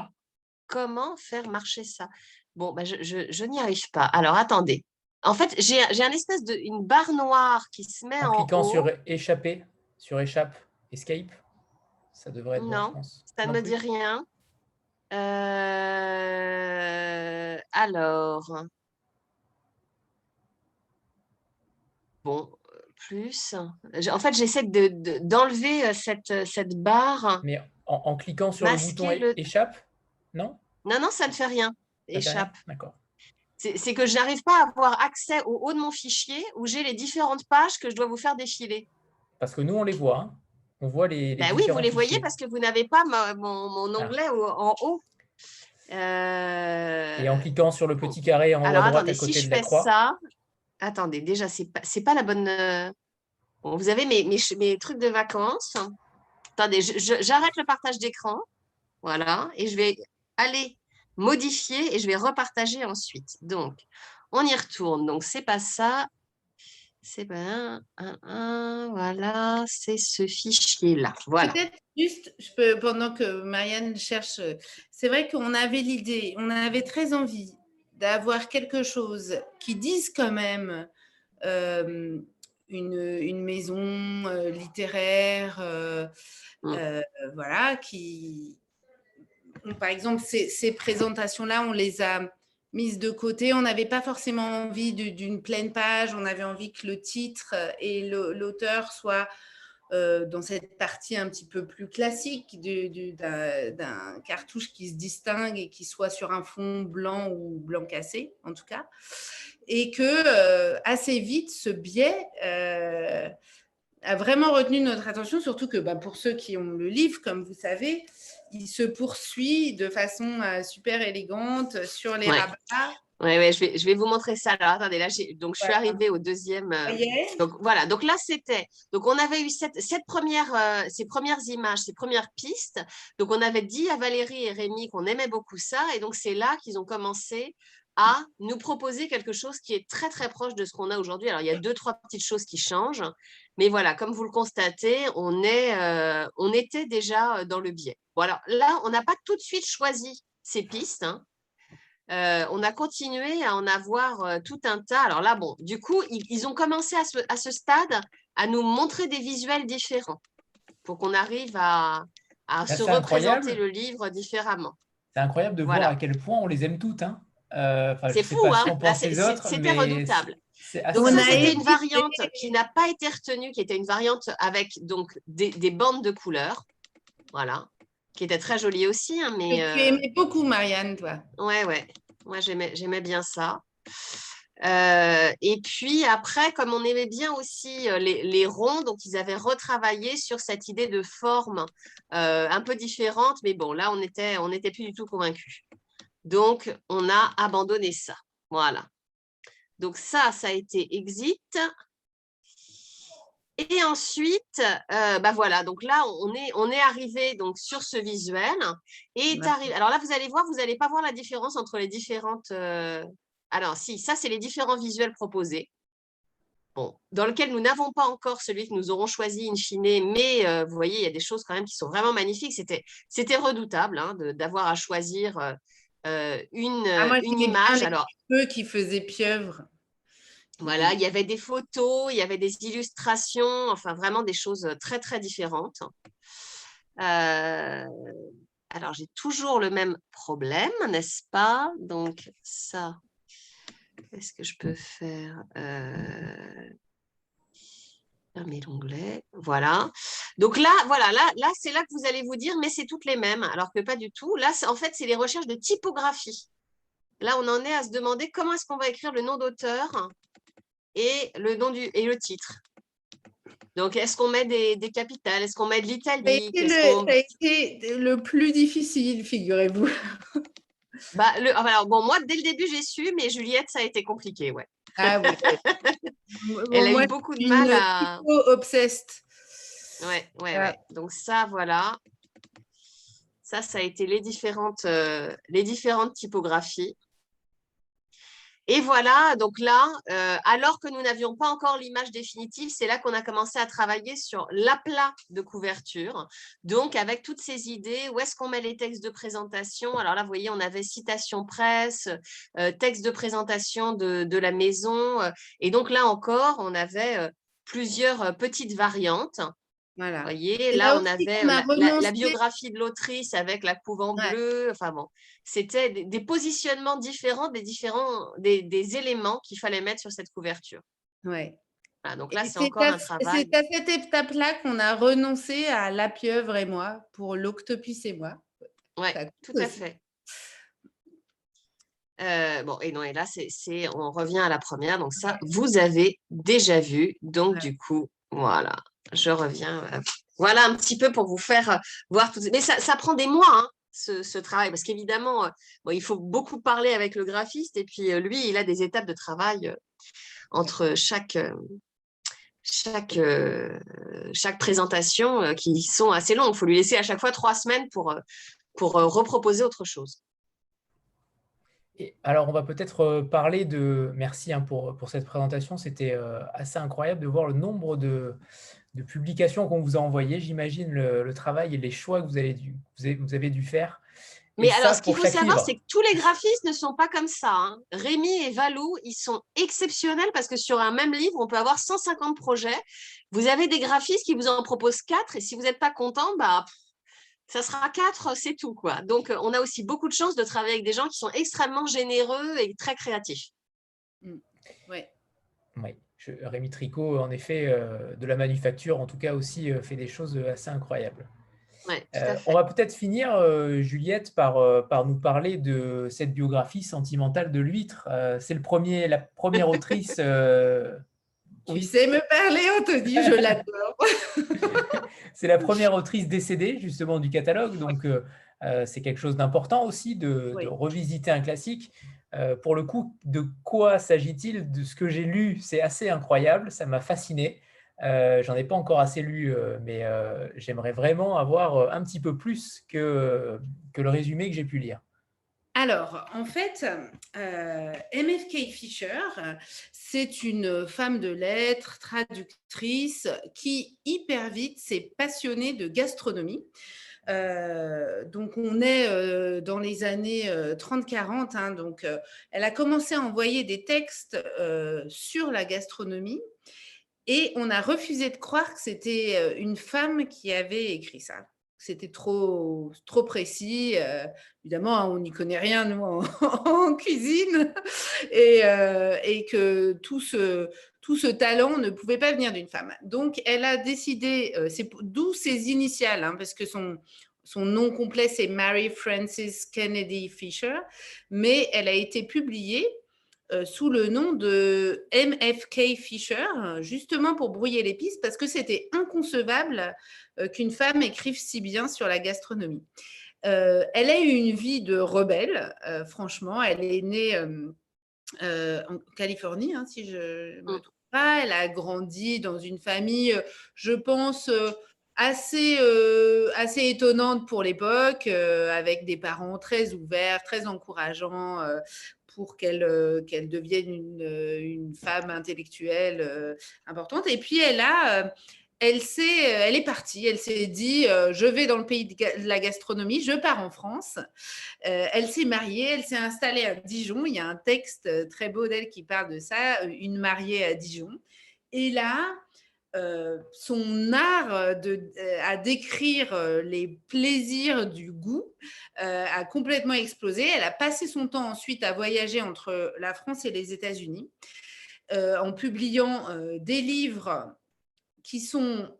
comment faire marcher ça? Bon, bah, je n'y arrive pas. Alors, attendez. En fait, j'ai un espèce une barre noire qui se met en en cliquant haut. sur échapper, sur échappe, escape. Ça devrait être bon, je Non, pense. ça ne me dit rien. Alors, bon, plus. En fait, j'essaie d'enlever cette barre. Mais en cliquant sur le bouton échappe, non? Non, ça ne fait rien. Ça fait rien? Échappe. D'accord. C'est que je n'arrive pas à avoir accès au haut de mon fichier où j'ai les différentes pages que je dois vous faire défiler. Parce que nous, on les voit. Hein. On voit les Ben différents oui, vous les voyez fichiers. parce que vous n'avez pas mon onglet en haut. Et en cliquant sur le petit carré en haut à droite à côté de la croix. Ça, attendez, déjà, c'est pas la bonne… Bon, vous avez mes trucs de vacances. Attendez, j'arrête le partage d'écran. Voilà. Et je vais aller modifier et je vais repartager ensuite. Donc, on y retourne. Donc, c'est pas ça. C'est pas voilà, c'est ce fichier-là. Voilà. Peut-être juste, pendant que Marianne cherche, c'est vrai qu'on avait l'idée, on avait très envie d'avoir quelque chose qui dise quand même une maison littéraire, voilà, par exemple, ces présentations-là, on les a mises de côté. On n'avait pas forcément envie d'une pleine page. On avait envie que le titre et l'auteur soient dans cette partie un petit peu plus classique d'un cartouche qui se distingue et qui soit sur un fond blanc ou blanc cassé, en tout cas. Et que assez vite, ce biais a vraiment retenu notre attention, surtout que pour ceux qui ont le livre, comme vous savez, il se poursuit de façon super élégante sur les rabats. Ouais, je vais vous montrer ça. Alors, attendez, là, je suis arrivée au deuxième. Donc, voilà. Donc, là, donc, on avait eu ces premières images, ces premières pistes. Donc, on avait dit à Valérie et Rémi qu'on aimait beaucoup ça. Et donc, c'est là qu'ils ont commencé à nous proposer quelque chose qui est très, très proche de ce qu'on a aujourd'hui. Alors, il y a 2-3 petites choses qui changent. Mais voilà, comme vous le constatez, on était déjà dans le biais. Bon, alors là, on n'a pas tout de suite choisi ces pistes. Hein. On a continué à en avoir tout un tas. Alors là, bon, du coup, ils ont commencé à ce stade à nous montrer des visuels différents pour qu'on arrive à se représenter le livre différemment. C'est incroyable de voir à quel point on les aime toutes. Hein. C'est fou, hein. C'était redoutable. Donc ça, c'était une variante qui n'a pas été retenue, qui était une variante avec donc des bandes de couleurs, voilà, qui était très jolie aussi. Hein, mais tu aimais beaucoup, Marianne, toi. Ouais. Moi, j'aimais bien ça. Et puis après, comme on aimait bien aussi les ronds, donc ils avaient retravaillé sur cette idée de forme un peu différente, mais bon, là, on n'était plus du tout convaincus. Donc, on a abandonné ça. Voilà. Donc ça a été exit. Et ensuite, voilà, donc là, on est arrivé donc, sur ce visuel. Et alors là, vous allez voir, vous n'allez pas voir la différence entre les différentes… Alors, si, ça, c'est les différents visuels proposés. Bon, dans lequel nous n'avons pas encore celui que nous aurons choisi in fine, mais vous voyez, il y a des choses quand même qui sont vraiment magnifiques. C'était redoutable hein, d'avoir à choisir une image. Alors, eux qui faisaient pieuvre. Voilà, il y avait des photos, il y avait des illustrations, enfin vraiment des choses très, très différentes. Alors, j'ai toujours le même problème, n'est-ce pas? Donc, ça, qu'est-ce que je peux faire? Fermer l'onglet, voilà. Donc là, voilà, là c'est là que vous allez vous dire, mais c'est toutes les mêmes, alors que pas du tout. Là, en fait, c'est les recherches de typographie. Là, on en est à se demander comment est-ce qu'on va écrire le nom d'auteur et le titre. Donc, est-ce qu'on met des capitales? Est-ce qu'on met de l'italique? Ça a été le plus difficile, figurez-vous. Alors, bon, moi, dès le début, j'ai su, mais Juliette, ça a été compliqué, ouais. Ah oui. Elle a eu beaucoup de mal à… obsessed. Ouais. Donc ça, voilà. Ça a été les différentes typographies. Et voilà, donc là, alors que nous n'avions pas encore l'image définitive, c'est là qu'on a commencé à travailler sur l'aplat de couverture. Donc, avec toutes ces idées, où est-ce qu'on met les textes de présentation? Alors là, vous voyez, on avait citation presse, texte de présentation de la maison. Et donc là encore, on avait plusieurs petites variantes. Voilà. Vous voyez, là, on avait la biographie de l'autrice avec la couve en bleu. Enfin bon, c'était des positionnements différents des éléments qu'il fallait mettre sur cette couverture. Ouais. Voilà, donc là, c'est encore un travail. C'est à cette étape-là qu'on a renoncé à La Pieuvre et moi pour l'Octopus et moi. Oui, tout à fait. Et là, on revient à la première. Donc ça, vous avez déjà vu. Donc du coup, voilà. Je reviens. Voilà un petit peu pour vous faire voir tout. Mais ça prend des mois, hein, ce travail, parce qu'évidemment, il faut beaucoup parler avec le graphiste, et puis lui, il a des étapes de travail entre chaque présentation qui sont assez longues. Il faut lui laisser à chaque fois 3 semaines pour reproposer autre chose. Et alors, on va peut-être parler de… Merci hein, pour cette présentation. C'était assez incroyable de voir le nombre de publications qu'on vous a envoyées. J'imagine le travail et les choix que vous avez dû faire. Mais alors, ce qu'il faut savoir, c'est que tous les graphistes ne sont pas comme ça. Hein. Rémi et Valou, ils sont exceptionnels parce que sur un même livre, on peut avoir 150 projets. Vous avez des graphistes qui vous en proposent 4 et si vous n'êtes pas content, ça sera 4, c'est tout, quoi. Donc, on a aussi beaucoup de chance de travailler avec des gens qui sont extrêmement généreux et très créatifs. Oui. Rémi Tricot, en effet, de la manufacture, en tout cas aussi, fait des choses assez incroyables. Ouais, tout à fait. On va peut-être finir, Juliette, par nous parler de cette biographie sentimentale de l'huître. C'est la première autrice… Tu sais me parler, Anthony, je l'adore. C'est la première autrice décédée, justement, du catalogue. Donc, c'est quelque chose d'important aussi de revisiter un classique. Pour le coup, de quoi s'agit-il? De ce que j'ai lu, c'est assez incroyable. Ça m'a fasciné. J'en ai pas encore assez lu, mais j'aimerais vraiment avoir un petit peu plus que le résumé que j'ai pu lire. Alors, en fait, MFK Fisher, c'est une femme de lettres, traductrice, qui hyper vite s'est passionnée de gastronomie. Donc, on est dans les années 30-40. Hein, donc, elle a commencé à envoyer des textes sur la gastronomie. Et on a refusé de croire que c'était une femme qui avait écrit ça. C'était trop précis. Évidemment, hein, on n'y connaît rien, nous, en cuisine. Et que tout ce talent ne pouvait pas venir d'une femme. Donc, elle a décidé, d'où ses initiales, hein, parce que son nom complet, c'est Mary Frances Kennedy Fisher, mais elle a été publiée sous le nom de MFK Fisher, justement pour brouiller les pistes, parce que c'était inconcevable qu'une femme écrive si bien sur la gastronomie. Elle a eu une vie de rebelle, franchement. Elle est née en Californie, hein, si je me trompe pas. Elle a grandi dans une famille, je pense, assez étonnante pour l'époque, avec des parents très ouverts, très encourageants pour qu'elle devienne une femme intellectuelle importante. Et puis, elle est partie, elle s'est dit, je vais dans le pays de la gastronomie, je pars en France. Elle s'est mariée, elle s'est installée à Dijon. Il y a un texte très beau d'elle qui parle de ça, une mariée à Dijon. Et là, son art à décrire les plaisirs du goût a complètement explosé. Elle a passé son temps ensuite à voyager entre la France et les États-Unis en publiant des livres qui sont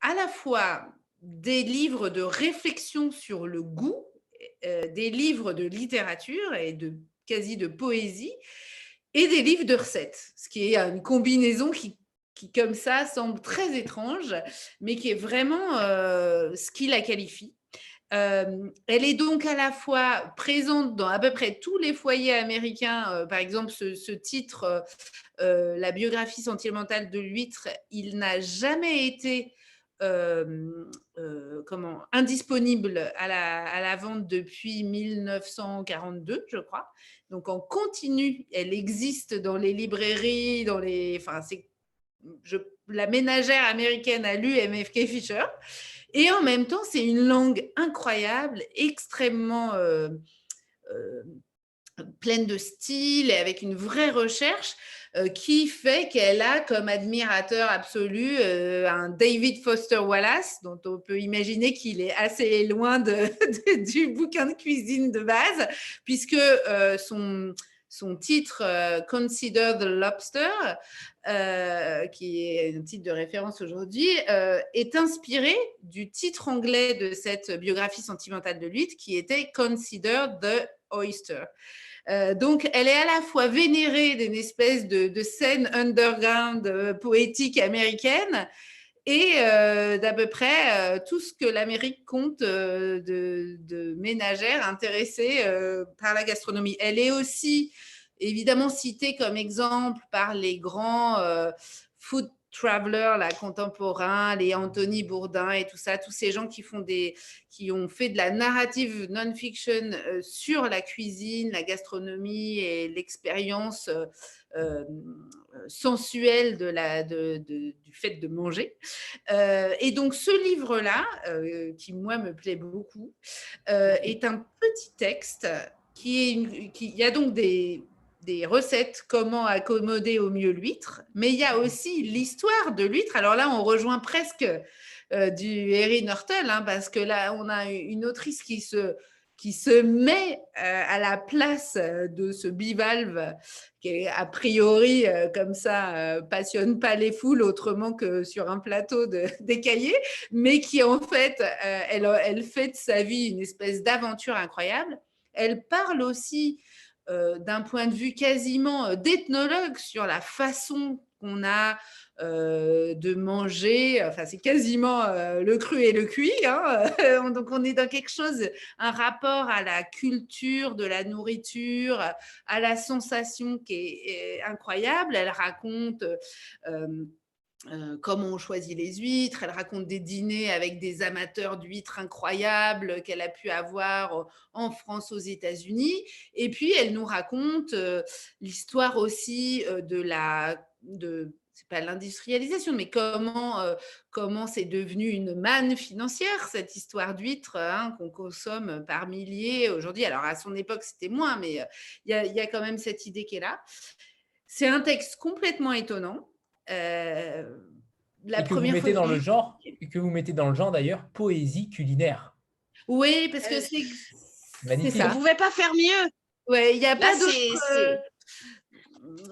à la fois des livres de réflexion sur le goût, des livres de littérature et quasi de poésie, et des livres de recettes, ce qui est une combinaison qui comme ça, semble très étrange, mais qui est vraiment ce qui la qualifie. Elle est donc à la fois présente dans à peu près tous les foyers américains. Par exemple, ce titre, La biographie sentimentale de l'huître, il n'a jamais été indisponible à la vente depuis 1942, je crois. Donc, en continu, elle existe dans les librairies, la ménagère américaine a lu MFK Fisher. Et en même temps, c'est une langue incroyable, extrêmement pleine de style et avec une vraie recherche qui fait qu'elle a comme admirateur absolu un David Foster Wallace, dont on peut imaginer qu'il est assez loin du bouquin de cuisine de base, puisque son titre, Consider the Lobster, qui est un titre de référence aujourd'hui, est inspiré du titre anglais de cette biographie sentimentale de l'huître, qui était Consider the Oyster. Donc, elle est à la fois vénérée d'une espèce de scène underground poétique américaine et d'à peu près tout ce que l'Amérique compte de ménagères intéressées par la gastronomie. Elle est aussi évidemment citée comme exemple par les grands food travelers, la contemporains, les Anthony Bourdain et tout ça, tous ces gens qui ont fait de la narrative non-fiction sur la cuisine, la gastronomie et l'expérience sensuelle du fait de manger. Et donc, ce livre-là, qui moi me plaît beaucoup, est un petit texte il y a donc des recettes, comment accommoder au mieux l'huître, mais il y a aussi l'histoire de l'huître. Alors là, on rejoint presque du Erin Norton, hein, parce que là, on a une autrice qui se met à la place de ce bivalve qui, a priori, comme ça, passionne pas les foules autrement que sur un plateau d'écaillé, mais qui, en fait, elle fait de sa vie une espèce d'aventure incroyable. Elle parle aussi d'un point de vue quasiment d'ethnologue sur la façon qu'on a de manger, enfin c'est quasiment le cru et le cuit, hein. Donc on est dans quelque chose, un rapport à la culture de la nourriture, à la sensation qui est incroyable. Elle raconte comment on choisit les huîtres, elle raconte des dîners avec des amateurs d'huîtres incroyables qu'elle a pu avoir en France, aux États-Unis. Et puis, elle nous raconte l'histoire aussi c'est pas l'industrialisation, mais comment c'est devenu une manne financière, cette histoire d'huîtres qu'on consomme par milliers aujourd'hui. Alors, à son époque, c'était moins, mais il y a quand même cette idée qui est là. C'est un texte complètement étonnant. La que vous première mettez fois dans le genre, d'ailleurs, poésie culinaire. Oui, parce que c'est Magnifique. ça. On ne pouvait pas faire mieux. Ouais, il n'y a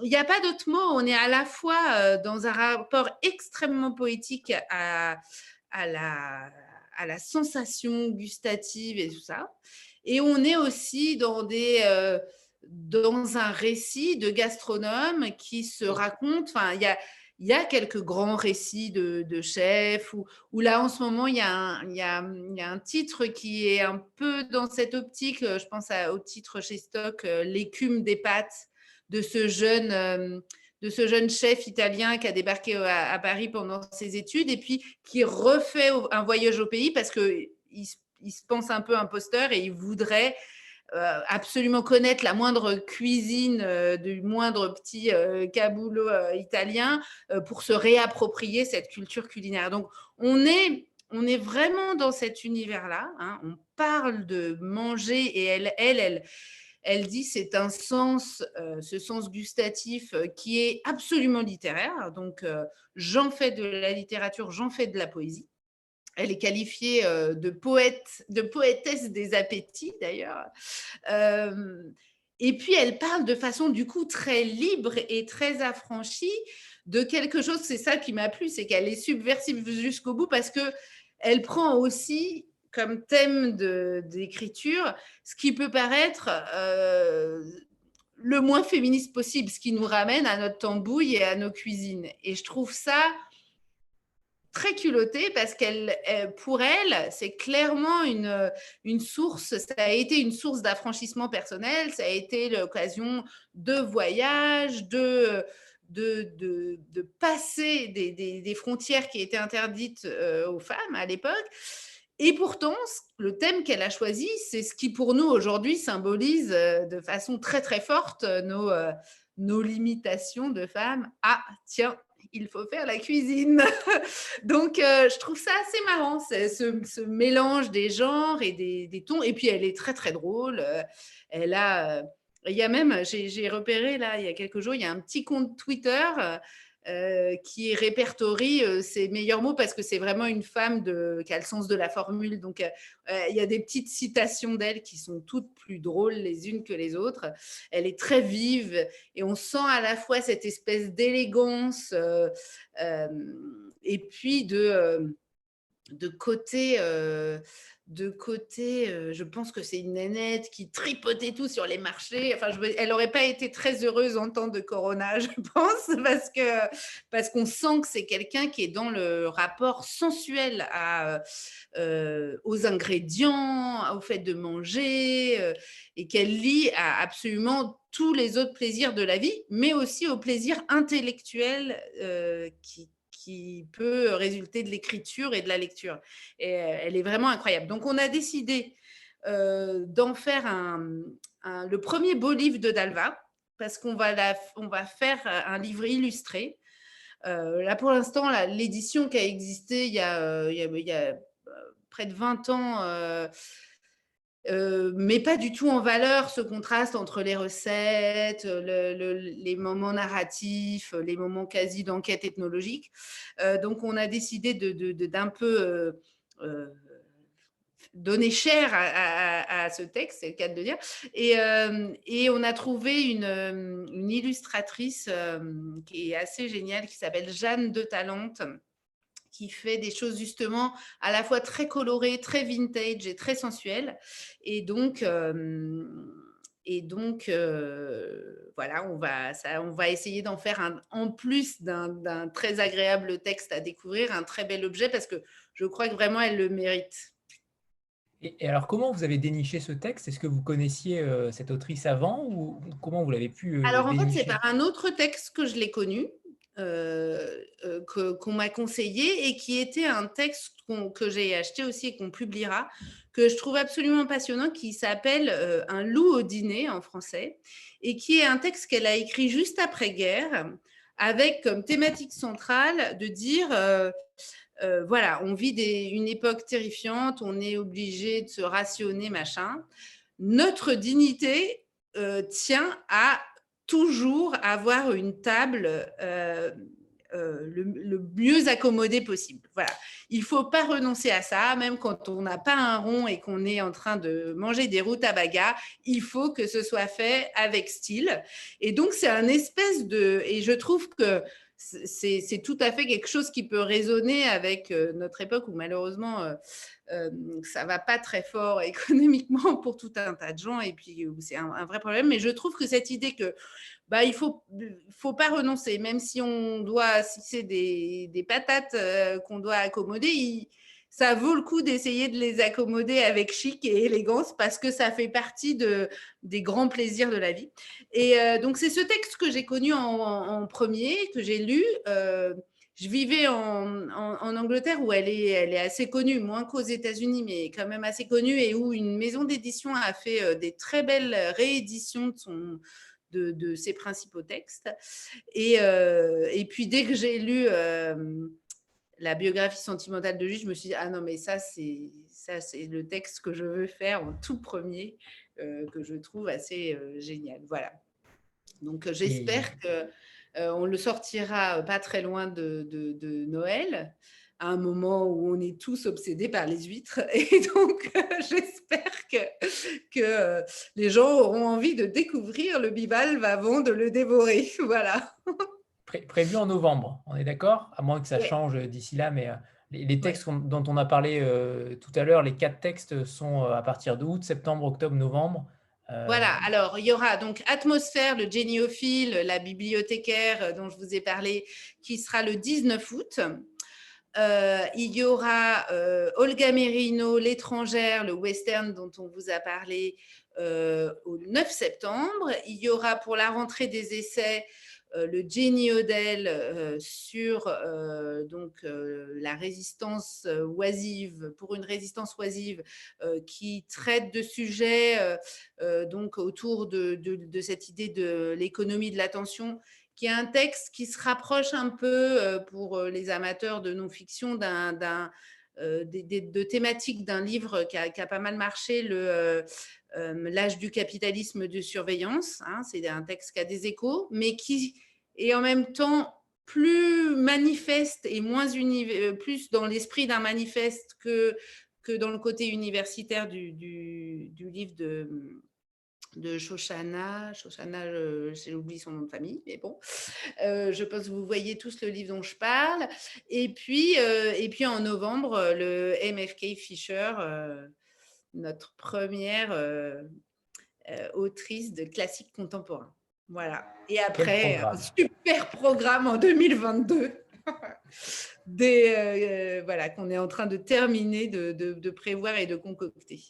Là, pas d'autre mot. On est à la fois dans un rapport extrêmement poétique à la sensation gustative et tout ça. Et on est aussi dans dans un récit de gastronome qui se raconte. Enfin, il y a quelques grands récits de chefs, où là, en ce moment, il y a un titre qui est un peu dans cette optique. Je pense au titre chez Stock, L'écume des pâtes, de ce jeune chef italien qui a débarqué à Paris pendant ses études et puis qui refait un voyage au pays parce qu'il se pense un peu imposteur et il voudrait absolument connaître la moindre cuisine du moindre petit caboulot italien pour se réapproprier cette culture culinaire. Donc, on est vraiment dans cet univers-là. Hein. On parle de manger et elle dit c'est un sens, ce sens gustatif qui est absolument littéraire. Donc, j'en fais de la littérature, j'en fais de la poésie. Elle est qualifiée de poétesse des appétits, d'ailleurs. Et puis, elle parle de façon, du coup, très libre et très affranchie de quelque chose. C'est ça qui m'a plu, c'est qu'elle est subversive jusqu'au bout parce qu'elle prend aussi comme thème d'écriture ce qui peut paraître le moins féministe possible, ce qui nous ramène à notre tambouille et à nos cuisines. Et je trouve ça très culottée parce pour elle, c'est clairement une source, ça a été une source d'affranchissement personnel, ça a été l'occasion de voyage, de passer des frontières qui étaient interdites aux femmes à l'époque. Et pourtant, le thème qu'elle a choisi, c'est ce qui pour nous aujourd'hui symbolise de façon très très forte nos limitations de femmes. Ah, tiens, il faut faire la cuisine. Donc, je trouve ça assez marrant, ce mélange des genres et des tons. Et puis, elle est très, très drôle. Il y a même, j'ai repéré là, il y a quelques jours, il y a un petit compte Twitter qui répertorie ses meilleurs mots parce que c'est vraiment une femme qui a le sens de la formule. Donc, il y a des petites citations d'elle qui sont toutes plus drôles les unes que les autres. Elle est très vive et on sent à la fois cette espèce d'élégance et puis de côté, je pense que c'est une nénette qui tripotait tout sur les marchés. Enfin, elle n'aurait pas été très heureuse en temps de Corona, je pense, parce qu'on sent que c'est quelqu'un qui est dans le rapport sensuel aux ingrédients, au fait de manger, et qu'elle lie à absolument tous les autres plaisirs de la vie, mais aussi au plaisir intellectuel qui peut résulter de l'écriture et de la lecture. Et elle est vraiment incroyable. Donc, on a décidé d'en faire le premier beau livre de Dalva, parce qu'on va faire un livre illustré. Là, pour l'instant, l'édition qui a existé il y a près de 20 ans met pas du tout en valeur ce contraste entre les recettes, les moments narratifs, les moments quasi d'enquête ethnologique. Donc, on a décidé d'un peu donner chair à ce texte, c'est le cas de le dire. Et on a trouvé une illustratrice qui est assez géniale, qui s'appelle Jeanne de Talente, qui fait des choses justement à la fois très colorées, très vintage et très sensuelles. Et donc, voilà, on va essayer d'en faire en plus d'un très agréable texte à découvrir, un très bel objet, parce que je crois que vraiment elle le mérite. Et alors, comment vous avez déniché ce texte? Est-ce que vous connaissiez cette autrice avant ou comment vous l'avez pu Alors, en fait, dénicher? c'est par un autre texte que je l'ai connu, qu'on m'a conseillé et qui était un texte que j'ai acheté aussi et qu'on publiera, que je trouve absolument passionnant, qui s'appelle Un loup au dîner en français, et qui est un texte qu'elle a écrit juste après-guerre, avec comme thématique centrale de dire voilà, on vit une époque terrifiante, on est obligé de se rationner, machin. Notre dignité tient à toujours avoir une table le mieux accommodée possible. Voilà. Il ne faut pas renoncer à ça, même quand on n'a pas un rond et qu'on est en train de manger des rutabagas, il faut que ce soit fait avec style. Et donc, c'est un espèce de... Et je trouve que c'est tout à fait quelque chose qui peut résonner avec notre époque où malheureusement ça va pas très fort économiquement pour tout un tas de gens et puis c'est un vrai problème. Mais je trouve que cette idée que il faut pas renoncer, même si c'est des patates qu'on doit accommoder, ça vaut le coup d'essayer de les accommoder avec chic et élégance parce que ça fait partie des grands plaisirs de la vie. Et donc, c'est ce texte que j'ai connu en premier, que j'ai lu. Je vivais en Angleterre où elle est assez connue, moins qu'aux États-Unis, mais quand même assez connue, et où une maison d'édition a fait des très belles rééditions de ses principaux textes. Et puis, dès que j'ai lu la biographie sentimentale de Jules, je me suis dit, ah non, mais ça, c'est le texte que je veux faire en tout premier, que je trouve assez génial. Voilà. Donc, j'espère qu'on le sortira pas très loin de Noël, à un moment où on est tous obsédés par les huîtres. Et donc, j'espère que les gens auront envie de découvrir le bivalve avant de le dévorer. Voilà. Prévu en novembre, on est d'accord? À moins que ça Ouais. change d'ici là, mais les textes dont on a parlé tout à l'heure, les 4 textes sont à partir d'août, septembre, octobre, novembre. Voilà, alors il y aura donc Atmosphère, le géniophile, la bibliothécaire dont je vous ai parlé, qui sera le 19 août. Il y aura Olga Merino, l'étrangère, le western dont on vous a parlé au 9 septembre. Il y aura pour la rentrée des essais le Jenny Odell sur la résistance oisive, pour une résistance oisive, qui traite de sujets donc autour de cette idée de l'économie de l'attention, qui est un texte qui se rapproche un peu pour les amateurs de non-fiction de thématiques d'un livre qui a pas mal marché, L'âge du capitalisme de surveillance. Hein, c'est un texte qui a des échos, mais qui est en même temps plus manifeste et plus dans l'esprit d'un manifeste que dans le côté universitaire du livre de Shoshana, j'ai oublié son nom de famille, mais bon, je pense que vous voyez tous le livre dont je parle. Et puis en novembre, le MFK Fisher, notre première autrice de classiques contemporains. Voilà. Et après, un super programme en 2022 qu'on est en train de terminer, de prévoir et de concocter.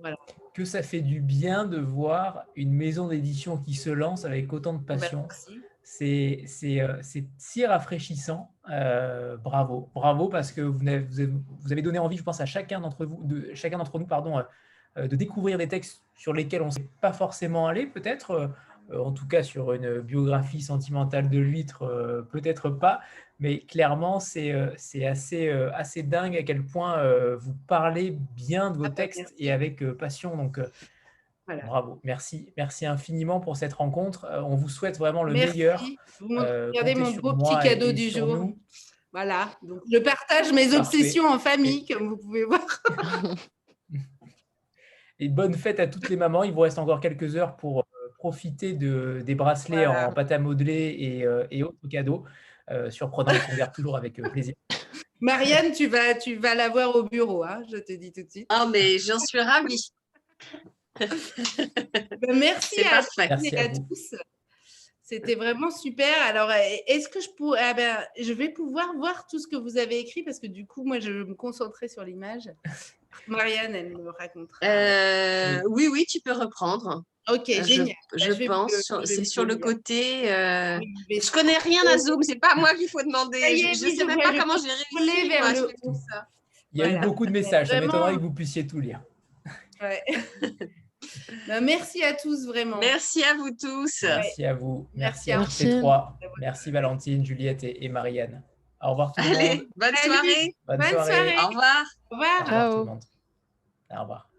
Voilà. Que ça fait du bien de voir une maison d'édition qui se lance avec autant de passion. C'est si rafraîchissant. Bravo parce que vous avez donné envie, je pense, à chacun d'entre nous, de découvrir des textes sur lesquels on ne sait pas forcément aller, peut-être. En tout cas, sur une biographie sentimentale de l'huître, peut-être pas. Mais clairement, c'est assez dingue à quel point vous parlez bien de vos textes et avec passion. Donc, voilà. Bravo. Merci infiniment pour cette rencontre. On vous souhaite vraiment le meilleur. Regardez mon beau petit cadeau du jour. Nous. Voilà. Donc, je partage mes obsessions en famille, comme vous pouvez voir. Et bonne fête à toutes les mamans. Il vous reste encore quelques heures pour profiter des bracelets en pâte à modeler et autres cadeaux. Surprenant qu'on garde toujours avec plaisir. Marianne, tu vas la voir au bureau, hein, je te dis tout de suite. Oh, mais j'en suis ravie. Merci à tous. C'était vraiment super. Alors, est-ce que je vais pouvoir voir tout ce que vous avez écrit parce que du coup, moi, je me concentrais sur l'image. Marianne, elle me racontera. Oui, tu peux reprendre. Ok, génial. Je pense, c'est sur le côté. Je connais rien à Zoom, c'est pas à moi qu'il faut demander. Je ne sais même pas comment j'ai réussi vers le tout ça. Il y a eu beaucoup de messages, ça m'étonnerait que vous puissiez tout lire. Ouais. Merci à tous, vraiment. Merci à vous tous. Merci à vous. Merci à tous les trois. Merci Valentine, Juliette et Marianne. Au revoir tout le monde. Bonne soirée. Bonne soirée. Au revoir. Au revoir. Au revoir tout le monde. Au revoir.